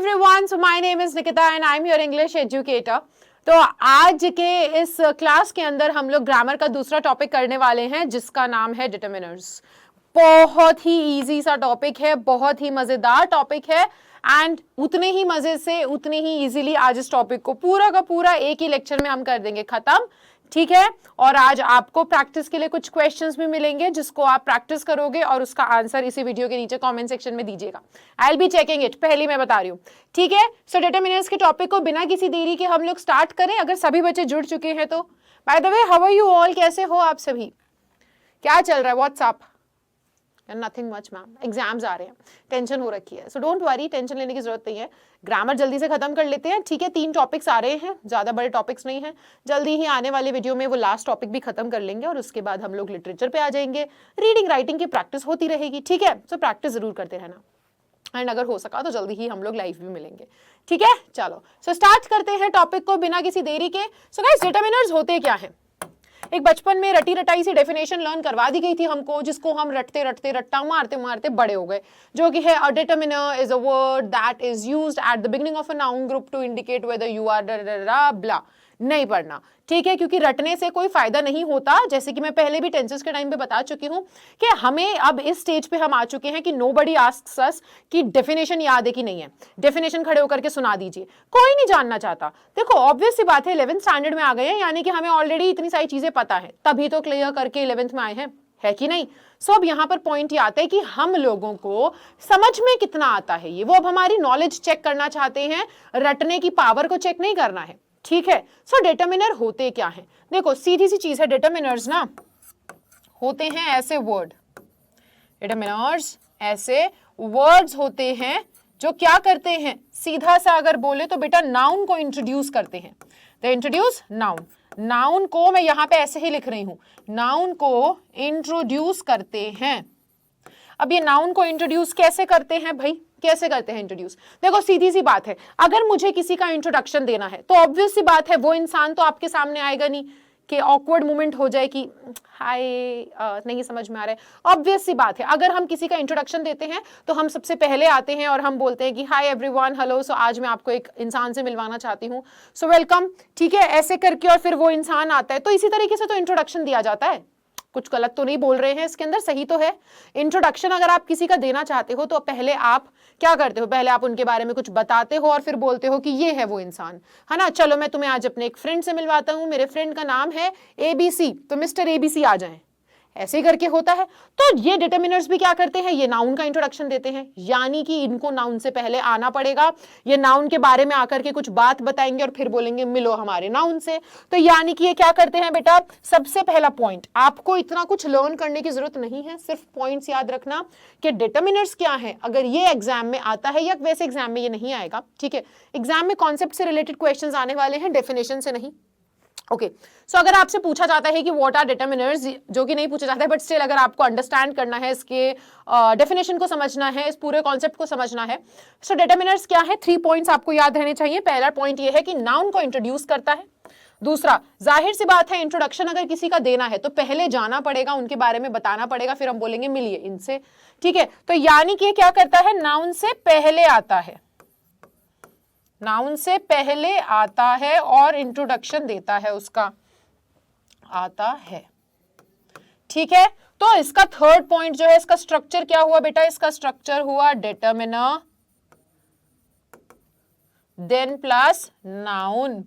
everyone, so my name is Nikita and I'm your English educator. तो आज के इस क्लास के अंदर हम लोग ग्रामर का दूसरा टॉपिक करने वाले हैं जिसका नाम है डिटरमिनर्स। बहुत ही इजी सा टॉपिक है, बहुत ही मजेदार टॉपिक है एंड उतने ही मजे से उतने ही इजीली आज इस टॉपिक को पूरा का पूरा एक ही लेक्चर में हम कर देंगे खत्म, ठीक है। और आज आपको प्रैक्टिस के लिए कुछ क्वेश्चंस भी मिलेंगे जिसको आप प्रैक्टिस करोगे और उसका आंसर इसी वीडियो के नीचे कमेंट सेक्शन में दीजिएगा। I will be checking it, पहली मैं बता रही हूँ, ठीक है। सो डिटरमिनर्स के टॉपिक को बिना किसी देरी के हम लोग स्टार्ट करें, अगर सभी बच्चे जुड़ चुके हैं तो। By the way, how are you all, कैसे हो आप सभी, क्या चल रहा है, what's up? Nothing much ma'am, exams आ रहे हैं, टेंशन हो रखी है, सो डोंट वरी, टेंशन लेने की जरूरत नहीं है। ग्रामर जल्दी से खत्म कर लेते हैं, ठीक है। 3 टॉपिक्स आ रहे हैं, ज्यादा बड़े टॉपिक्स नहीं हैं, जल्दी ही आने वाले वीडियो में वो लास्ट टॉपिक भी खत्म कर लेंगे और उसके बाद हम लोग लिटरेचर पे आ जाएंगे। रीडिंग राइटिंग की प्रैक्टिस होती रहेगी, ठीक है। सो प्रैक्टिस जरूर करते रहना एंड अगर हो सका तो जल्दी ही हम लोग लाइव भी मिलेंगे, ठीक है। चलो सो स्टार्ट करते हैं टॉपिक को बिना किसी देरी के। सो गाइस, डिटरमिनर्स होते क्या है? एक बचपन में रटी रटाई सी डेफिनेशन लर्न करवा दी गई थी हमको, जिसको हम रटते रटते रट्टा मारते मारते बड़े हो गए, जो कि है a determiner is a word that is used at the beginning of a noun group to indicate whether you are blah. नहीं पढ़ना, ठीक है, क्योंकि रटने से कोई फायदा नहीं होता। जैसे कि मैं पहले भी टेंसेस के टाइम पे बता चुकी हूं कि हमें अब इस स्टेज पे हम आ चुके हैं कि नोबडी आस्क्स अस कि डेफिनेशन याद है कि नहीं है, डेफिनेशन खड़े होकर के सुना दीजिए, कोई नहीं जानना चाहता। देखो ऑब्वियस सी बात है, 11th स्टैंडर्ड में आ गए हैं, यानी कि हमें ऑलरेडी इतनी सारी चीजें पता है, तभी तो क्लियर करके 11th में आए हैं, है कि नहीं। सो अब यहाँ पर पॉइंट ये आता है कि हम लोगों को समझ में कितना आता है ये, वो अब हमारी नॉलेज चेक करना चाहते हैं, रटने की पावर को चेक नहीं करना है, ठीक है। सो डिटरमिनर होते क्या हैं? देखो सीधी सी चीज है, डिटरमिनर्स ना होते हैं ऐसे वर्ड, डिटरमिनर्स ऐसे वर्ड्स होते हैं जो क्या करते हैं, सीधा सा अगर बोले तो बेटा नाउन को इंट्रोड्यूस करते हैं। दे इंट्रोड्यूस नाउन, नाउन को मैं यहां पे ऐसे ही लिख रही हूं, नाउन को इंट्रोड्यूस करते हैं। अब ये नाउन को इंट्रोड्यूस कैसे करते हैं भाई, कैसे करते हैं इंट्रोड्यूस? देखो सीधी सी बात है, अगर मुझे किसी का इंट्रोडक्शन देना है तो ऑब्वियस सी बात है वो इंसान तो आपके सामने आएगा नहीं कि ऑकवर्ड मोमेंट हो जाए कि हाय नहीं समझ में आ रहा है। ऑब्वियस सी बात है, अगर हम किसी का इंट्रोडक्शन देते हैं तो हम सबसे पहले आते हैं और हम बोलते हैं कि हाय एवरीवन, हेलो, सो आज मैं आपको एक इंसान से मिलवाना चाहती हूँ, सो वेलकम, ठीक है, ऐसे करके और फिर वो इंसान आता है। तो इसी तरीके से तो इंट्रोडक्शन दिया जाता है, कुछ गलत तो नहीं बोल रहे हैं इसके अंदर, सही तो है। इंट्रोडक्शन अगर आप किसी का देना चाहते हो तो पहले आप क्या करते हो, पहले आप उनके बारे में कुछ बताते हो और फिर बोलते हो कि ये है वो इंसान, है ना। चलो मैं तुम्हें आज अपने एक फ्रेंड से मिलवाता हूं, मेरे फ्रेंड का नाम है ABC, तो मिस्टर ABC आ जाएं, ऐसे ही करके होता है। तो ये डिटरमिनर्स भी क्या करते हैं, ये नाउन का इंट्रोडक्शन देते हैं, यानी कि इनको नाउन से पहले आना पड़ेगा, ये नाउन के बारे में आकर के कुछ बात बताएंगे और फिर बोलेंगे मिलो हमारे नाउन से। तो यानी कि ये क्या करते हैं बेटा, सबसे पहला पॉइंट, आपको इतना कुछ लर्न करने की जरूरत नहीं है, सिर्फ पॉइंट्स याद रखना कि डिटरमिनर्स क्या है। अगर ये एग्जाम में आता है, या वैसे एग्जाम में ये नहीं आएगा, ठीक है, एग्जाम में कॉन्सेप्ट से रिलेटेड क्वेश्चन आने वाले हैं, डेफिनेशन से नहीं। ओके, सो अगर आपसे पूछा जाता है कि व्हाट आर डिटरमिनर्स, जो कि नहीं पूछा जाता है बट स्टिल अगर आपको अंडरस्टैंड करना है, इसके डेफिनेशन को समझना है, इस पूरे कॉन्सेप्ट को समझना है, सो डिटरमिनर्स क्या है, 3 पॉइंट्स आपको याद रहने चाहिए। पहला पॉइंट ये है कि नाउन को इंट्रोड्यूस करता है। दूसरा, जाहिर सी बात है, इंट्रोडक्शन अगर किसी का देना है तो पहले जाना पड़ेगा, उनके बारे में बताना पड़ेगा, फिर हम बोलेंगे मिलिए इनसे, ठीक है। तो यानी कि क्या करता है, नाउन से पहले आता है, नाउन से पहले आता है और इंट्रोडक्शन देता है, उसका आता है, ठीक है। तो इसका थर्ड पॉइंट जो है, इसका स्ट्रक्चर क्या हुआ बेटा, इसका स्ट्रक्चर हुआ डिटरमिनर देन प्लस नाउन।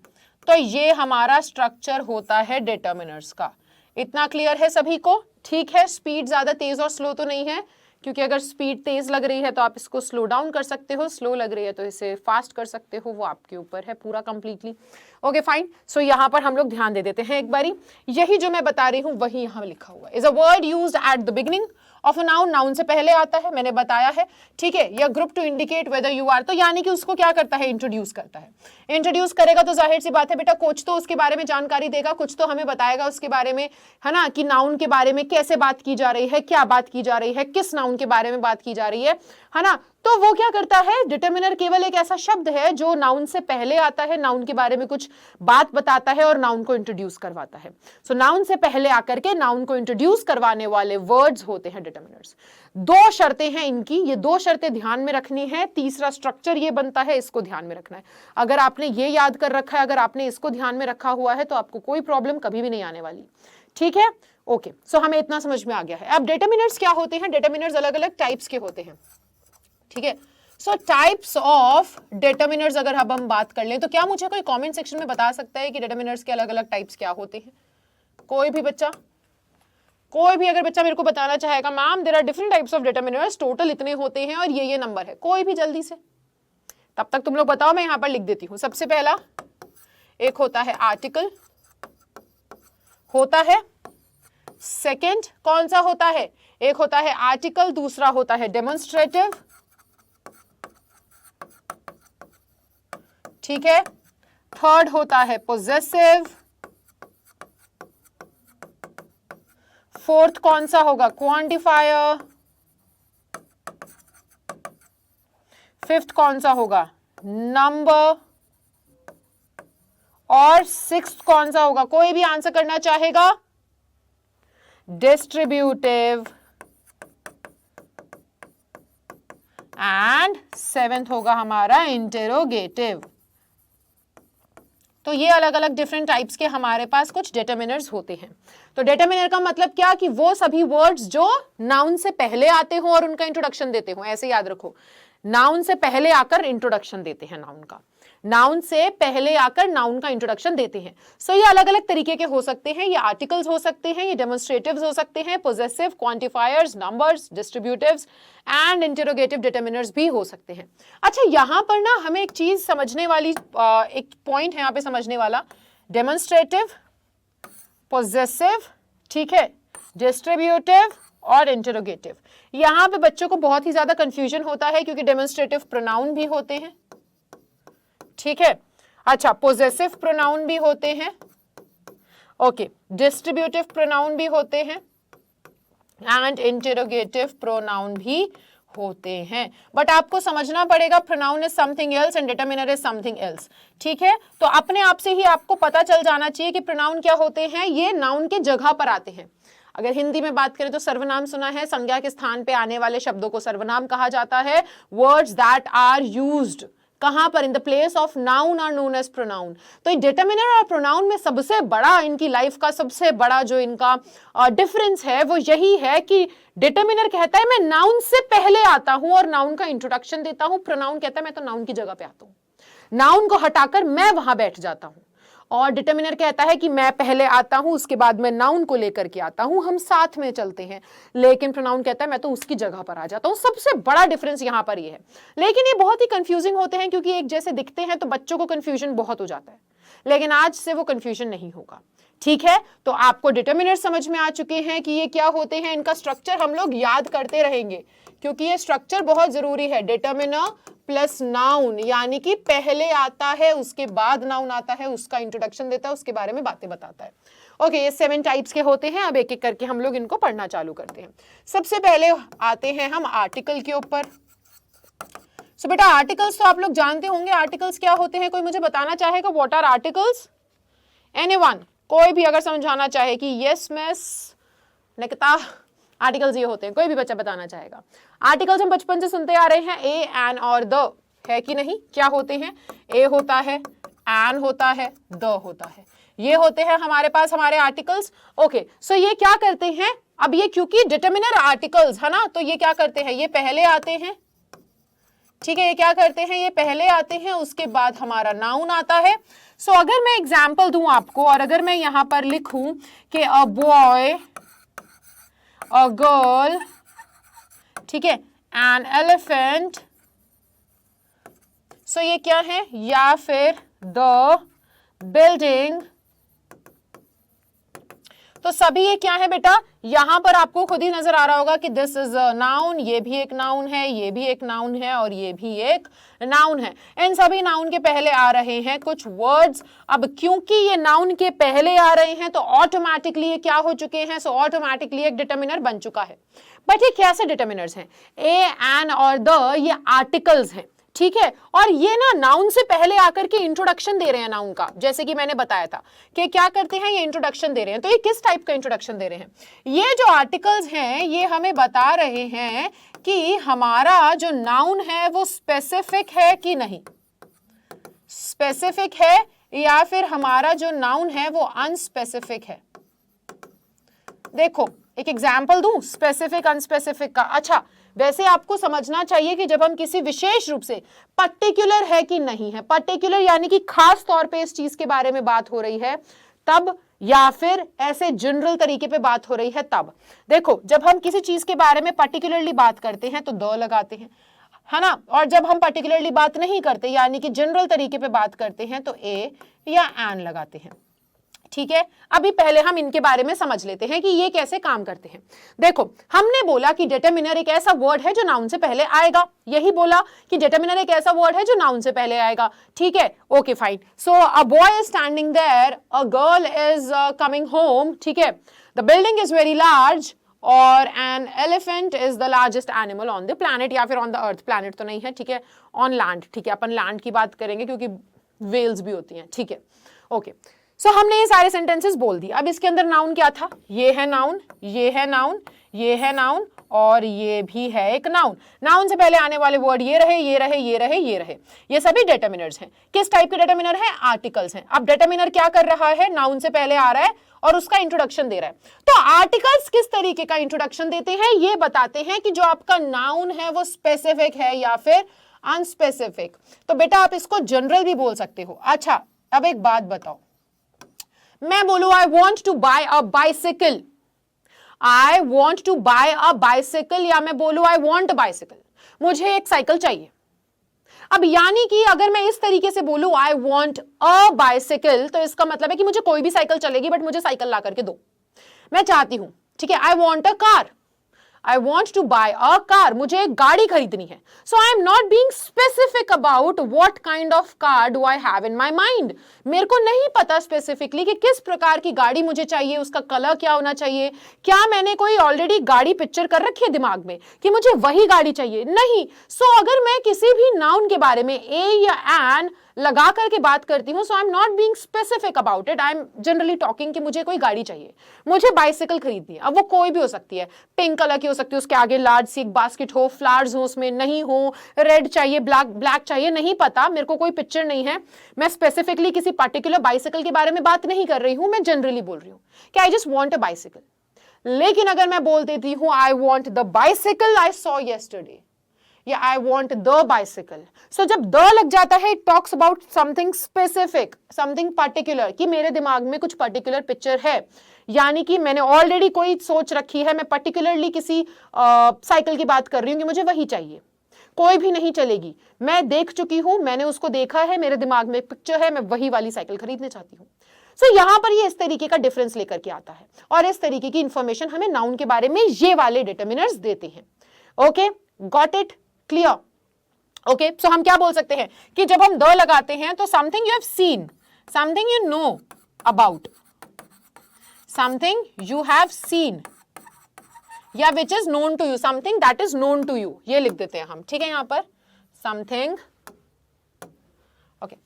तो ये हमारा स्ट्रक्चर होता है डिटरमिनर्स का। इतना क्लियर है सभी को, ठीक है। स्पीड ज्यादा तेज और स्लो तो नहीं है, क्योंकि अगर स्पीड तेज लग रही है तो आप इसको स्लो डाउन कर सकते हो, स्लो लग रही है तो इसे फास्ट कर सकते हो, वो आपके ऊपर है पूरा कंप्लीटली। ओके फाइन, सो यहाँ पर हम लोग ध्यान दे देते हैं एक बारी, यही जो मैं बता रही हूँ वही यहाँ लिखा हुआ, is a word used at the beginning of a noun, noun से पहले आता है, मैंने बताया है, ठीक है, या group to indicate whether you are, तो यानी कि उसको क्या करता है, इंट्रोड्यूस करता है। इंट्रोड्यूस करेगा तो जाहिर सी बात है बेटा, कुछ तो उसके बारे में जानकारी देगा, कुछ तो हमें बताएगा उसके बारे में, है ना, कि नाउन के बारे में कैसे बात की जा रही है, क्या बात की जा रही है, किस नाउन के बारे में बात की जा रही है ना। तो वो क्या करता है, डिटर्मिनर केवल एक ऐसा शब्द है जो नाउन से पहले आता है, नाउन के बारे में कुछ बात बताता है और नाउन को इंट्रोड्यूस करवाता है। सो नाउन से पहले आकर के नाउन को इंट्रोड्यूस करवाने वाले वर्ड्स होते हैं डिटर्मिनर्स। दो शर्तें हैं इनकी, ये दो शर्तें ध्यान में रखनी है, तीसरा स्ट्रक्चर ये बनता है, इसको ध्यान में रखना है। अगर आपने ये याद कर रखा है, अगर आपने इसको ध्यान में रखा हुआ है, तो आपको कोई प्रॉब्लम कभी भी नहीं आने वाली। ठीक है, ओके। सो हमें इतना समझ में आ गया है। अब डिटर्मिनर्स क्या होते हैं, डिटर्मिनर्स अलग अलग टाइप्स के होते हैं। ठीक है, सो टाइप्स ऑफ डिटर्मिनर्स अगर अब हम बात कर लें, तो क्या मुझे कोई कमेंट सेक्शन में बता सकता है कि डिटर्मिनर्स के अलग अलग टाइप्स क्या होते हैं? कोई भी बच्चा, कोई भी अगर बच्चा मेरे को बताना चाहेगा, ma'am there are different types of determiners, total इतने होते हैं और ये नंबर है, कोई भी जल्दी से। तब तक तुम लोग बताओ, मैं यहां पर लिख देती हूं। सबसे पहला एक होता है आर्टिकल, होता है। सेकंड कौन सा होता है? एक होता है आर्टिकल, दूसरा होता है डेमोन्स्ट्रेटिव। ठीक है, थर्ड होता है पोजेसिव। फोर्थ कौन सा होगा? क्वांटिफायर। फिफ्थ कौन सा होगा? नंबर। और सिक्स्थ कौन सा होगा? कोई भी आंसर करना चाहेगा? डिस्ट्रीब्यूटिव। एंड सेवेंथ होगा हमारा इंटेरोगेटिव। तो ये अलग अलग डिफरेंट टाइप्स के हमारे पास कुछ डिटर्मिनर्स होते हैं। तो डिटर्मिनर का मतलब क्या कि वो सभी वर्ड्स जो नाउन से पहले आते हो और उनका इंट्रोडक्शन देते हो, ऐसे याद रखो, नाउन से पहले आकर इंट्रोडक्शन देते हैं नाउन का, नाउन से पहले आकर नाउन का इंट्रोडक्शन देते हैं। सो ये अलग अलग तरीके के हो सकते हैं, ये आर्टिकल्स हो सकते हैं, ये डेमोन्स्ट्रेटिव्स हो सकते हैं, possessive, quantifiers, numbers, distributives and interrogative determiners भी हो सकते हैं। अच्छा, यहां पर ना हमें एक चीज समझने वाली, एक पॉइंट है यहां पे समझने वाला, डेमोन्स्ट्रेटिव, पोजेसिव, ठीक है, डिस्ट्रीब्यूटिव और इंटेरोगेटिव। यहां पे बच्चों को बहुत ही ज्यादा कंफ्यूजन होता है क्योंकि डेमोन्स्ट्रेटिव प्रोनाउन भी होते हैं। ठीक है, अच्छा, पोजेसिव प्रोनाउन भी होते हैं, ओके, डिस्ट्रीब्यूटिव प्रोनाउन भी होते हैं एंड इंटेरोगेटिव प्रोनाउन भी होते हैं। बट आपको समझना पड़ेगा, pronoun is something else and determiner is something else. ठीक है, तो अपने आप से ही आपको पता चल जाना चाहिए कि प्रोनाउन क्या होते हैं। ये नाउन के जगह पर आते हैं। अगर हिंदी में बात करें तो सर्वनाम सुना है, संज्ञा के स्थान पे आने वाले शब्दों को सर्वनाम कहा जाता है। वर्ड्स दैट आर यूज्ड कहां पर? In the place of noun are known as pronoun. तो डिटर्मिनर और प्रोनाउन में सबसे बड़ा, इनकी लाइफ का सबसे बड़ा जो इनका डिफरेंस है वो यही है कि डिटर्मिनर कहता है मैं नाउन से पहले आता हूं और नाउन का इंट्रोडक्शन देता हूं, प्रोनाउन कहता है मैं तो नाउन की जगह पे आता हूं, नाउन को हटाकर मैं वहां बैठ जाता हूं। और डिटर्मिनर कहता है कि मैं पहले आता हूं, उसके बाद मैं नाउन को लेकर के आता हूं, हम साथ में चलते हैं। लेकिन प्रोनाउन कहता है मैं तो उसकी जगह पर आ जाता हूं। सबसे बड़ा डिफरेंस यहां पर ये है। लेकिन ये बहुत ही कंफ्यूजिंग होते हैं क्योंकि एक जैसे दिखते हैं तो बच्चों को कंफ्यूजन बहुत हो जाता है, लेकिन आज से वो कंफ्यूजन नहीं होगा। ठीक है, तो आपको डिटर्मिनर समझ में आ चुके हैं कि ये क्या होते हैं, इनका स्ट्रक्चर हम लोग याद करते रहेंगे क्योंकि ये स्ट्रक्चर बहुत जरूरी है। डिटर्मिनर प्लस नाउन, यानी कि पहले आता है उसके बाद नाउन आता है, उसका इंट्रोडक्शन देता है, उसके बारे में बातें बताता है। ओके, ये 7 टाइप्स के होते हैं। अब एक एक करके हम लोग इनको पढ़ना चालू करते हैं। सबसे पहले आते हैं हम आर्टिकल के ऊपर। सो बेटा आर्टिकल्स तो आप लोग जानते होंगे, आर्टिकल्स क्या होते हैं? कोई मुझे बताना चाहेगा व्हाट आर आर्टिकल्स? एनीवन? कोई भी अगर समझाना चाहे कि यस मिस निकिता आर्टिकल्स ये होते हैं, कोई भी बच्चा बताना चाहेगा। आर्टिकल्स हम बचपन से सुनते आ रहे हैं, ए, एन और द, है कि नहीं? क्या होते हैं? ए होता है, एन होता है, द होता है, ये होते हैं हमारे पास हमारे आर्टिकल्स। ओके, सो ये क्या करते हैं? अब ये क्योंकि डिटर्मिनर आर्टिकल्स है ना, तो ये क्या करते हैं? ये पहले आते हैं। ठीक है, ये क्या करते हैं? ये पहले आते हैं, उसके बाद हमारा नाउन आता है। सो अगर मैं एग्जाम्पल दूं आपको और अगर मैं यहां पर लिखूं कि अ बॉय, अ गर्ल, ठीक है, एन एलिफेंट, सो ये क्या है? या फिर द बिल्डिंग। तो सभी ये क्या है बेटा, यहां पर आपको खुद ही नजर आ रहा होगा कि दिस इज अ नाउन, ये भी एक नाउन है, ये भी एक नाउन है और ये भी एक नाउन है। इन सभी नाउन के पहले आ रहे हैं कुछ वर्ड्स। अब क्योंकि ये नाउन के पहले आ रहे हैं तो ऑटोमेटिकली ये क्या हो चुके हैं, सो ऑटोमेटिकली एक डिटर्मिनर बन चुका है। बट ये कैसे डिटर्मिनर्स हैं, ए, एन और द ये आर्टिकल्स हैं, ठीक है। और ये ना नाउन से पहले आकर के इंट्रोडक्शन दे रहे हैं नाउन का, जैसे कि मैंने बताया था कि क्या करते हैं, ये इंट्रोडक्शन दे रहे हैं। तो ये किस टाइप का इंट्रोडक्शन दे रहे हैं, ये जो आर्टिकल्स हैं ये हमें बता रहे हैं कि हमारा जो नाउन है वो स्पेसिफिक है कि नहीं, स्पेसिफिक है या फिर हमारा जो नाउन है वो अनस्पेसिफिक है। देखो एक एग्जाम्पल दूं स्पेसिफिक अनस्पेसिफिक का। अच्छा, वैसे आपको समझना चाहिए कि जब हम किसी विशेष रूप से पर्टिकुलर है कि नहीं है, पर्टिकुलर यानी कि खास तौर पे इस चीज के बारे में बात हो रही है तब, या फिर ऐसे जनरल तरीके पे बात हो रही है तब। देखो जब हम किसी चीज के बारे में पर्टिकुलरली बात करते हैं तो द लगाते हैं, है ना, और जब हम पर्टिकुलरली बात नहीं करते यानी कि जनरल तरीके पे बात करते हैं तो ए या एन लगाते हैं, ठीक है। अभी पहले हम इनके बारे में समझ लेते हैं कि ये कैसे काम करते हैं। देखो हमने बोला कि डिटर्मिनर एक ऐसा वर्ड है जो नाउन से पहले आएगा, यही बोला कि डिटर्मिनर एक ऐसा वर्ड है जो नाउन से पहले आएगा, ठीक है। Okay fine. So a boy is standing there, a girl is coming home, ठीक है। The building is very large और an elephant is the largest animal on the planet, या फिर ऑन द अर्थ, प्लैनेट तो नहीं है, ठीक है, ऑन लैंड, ठीक है। अपन लैंड की बात करेंगे क्योंकि वेल्स भी होती हैं, ठीक है। ओके सो हमने ये सारे सेंटेंसेस बोल दिए। अब इसके अंदर नाउन क्या था, ये है नाउन, ये है नाउन, ये है नाउन और ये भी है एक नाउन। नाउन से पहले आने वाले वर्ड ये रहे, ये रहे, ये रहे, ये रहे, ये सभी डिटर्मिनर्स हैं। किस टाइप के डिटर्मिनर हैं, आर्टिकल्स हैं। अब डिटर्मिनर क्या कर रहा है, नाउन से पहले आ रहा है और उसका इंट्रोडक्शन दे रहा है। तो आर्टिकल्स किस तरीके का इंट्रोडक्शन देते हैं, ये बताते हैं कि जो आपका नाउन है वो स्पेसिफिक है या फिर अनस्पेसिफिक। तो बेटा आप इसको जनरल भी बोल सकते हो। अच्छा अब एक बात बताओ, मैं बोलूं I want to buy a bicycle, I want to buy a bicycle, या मैं बोलूं आई वॉन्ट अ बाइसिकल, मुझे एक साइकिल चाहिए। अब यानी कि अगर मैं इस तरीके से बोलूं आई वॉन्ट अ बाइसिकल तो इसका मतलब है कि मुझे कोई भी साइकिल चलेगी बट मुझे साइकिल ला करके दो, मैं चाहती हूं, ठीक है। I want a car, I want to buy a car, मुझे एक गाड़ी खरीदनी है। So I am not being specific about what kind of car do I have in my mind. मेरे को नहीं पता स्पेसिफिकली कि किस प्रकार की गाड़ी मुझे चाहिए, उसका कलर क्या होना चाहिए, क्या मैंने कोई ऑलरेडी गाड़ी पिक्चर कर रखी है दिमाग में कि मुझे वही गाड़ी चाहिए, नहीं। So अगर मैं किसी भी नाउन के बारे में ए या एन लगा करके बात करती हूं, so I am not being specific about it, I am generally talking कि मुझे कोई गाड़ी चाहिए, मुझे बाइसिकल खरीदनी है। अब वो कोई भी हो सकती है, पिंक कलर की हो सकती है, उसके आगे लार्ज सी एक बास्केट हो, फ्लावर्स हो उसमें, नहीं हो, रेड चाहिए, ब्लैक चाहिए, नहीं पता, मेरे को कोई पिक्चर नहीं है। मैं स्पेसिफिकली किसी पर्टिकुलर बाइसिकल के बारे में बात नहीं कर रही हूं, मैं जनरली बोल रही हूं कि I just want a bicycle. लेकिन अगर मैं बोल देती हूं I want the bicycle I saw yesterday, या आई वॉन्ट द बाइसिकल, सो जब द लग जाता है it talks about something specific, something particular, कि मेरे दिमाग में कुछ पर्टिकुलर पिक्चर है, यानी कि मैंने ऑलरेडी कोई सोच रखी है, मैं पर्टिकुलरली किसी साइकिल की बात कर रही हूं कि मुझे वही चाहिए, कोई भी नहीं चलेगी, मैं देख चुकी हूं, मैंने उसको देखा है, मेरे दिमाग में पिक्चर है, मैं वही वाली साइकिल खरीदने चाहती हूं। सो यहां पर ये इस तरीके का डिफरेंस लेकर के आता है और इस तरीके की इंफॉर्मेशन हमें नाउन के बारे में ये वाले डिटर्मिनर्स देते हैं। Okay, got it, clear. Okay so हम क्या बोल सकते हैं कि जब हम द लगाते हैं तो something you have seen, something you know about, something you have seen, या which is known to you, something that is known to you, ये लिख देते हैं हम, ठीक है। यहां पर something, okay,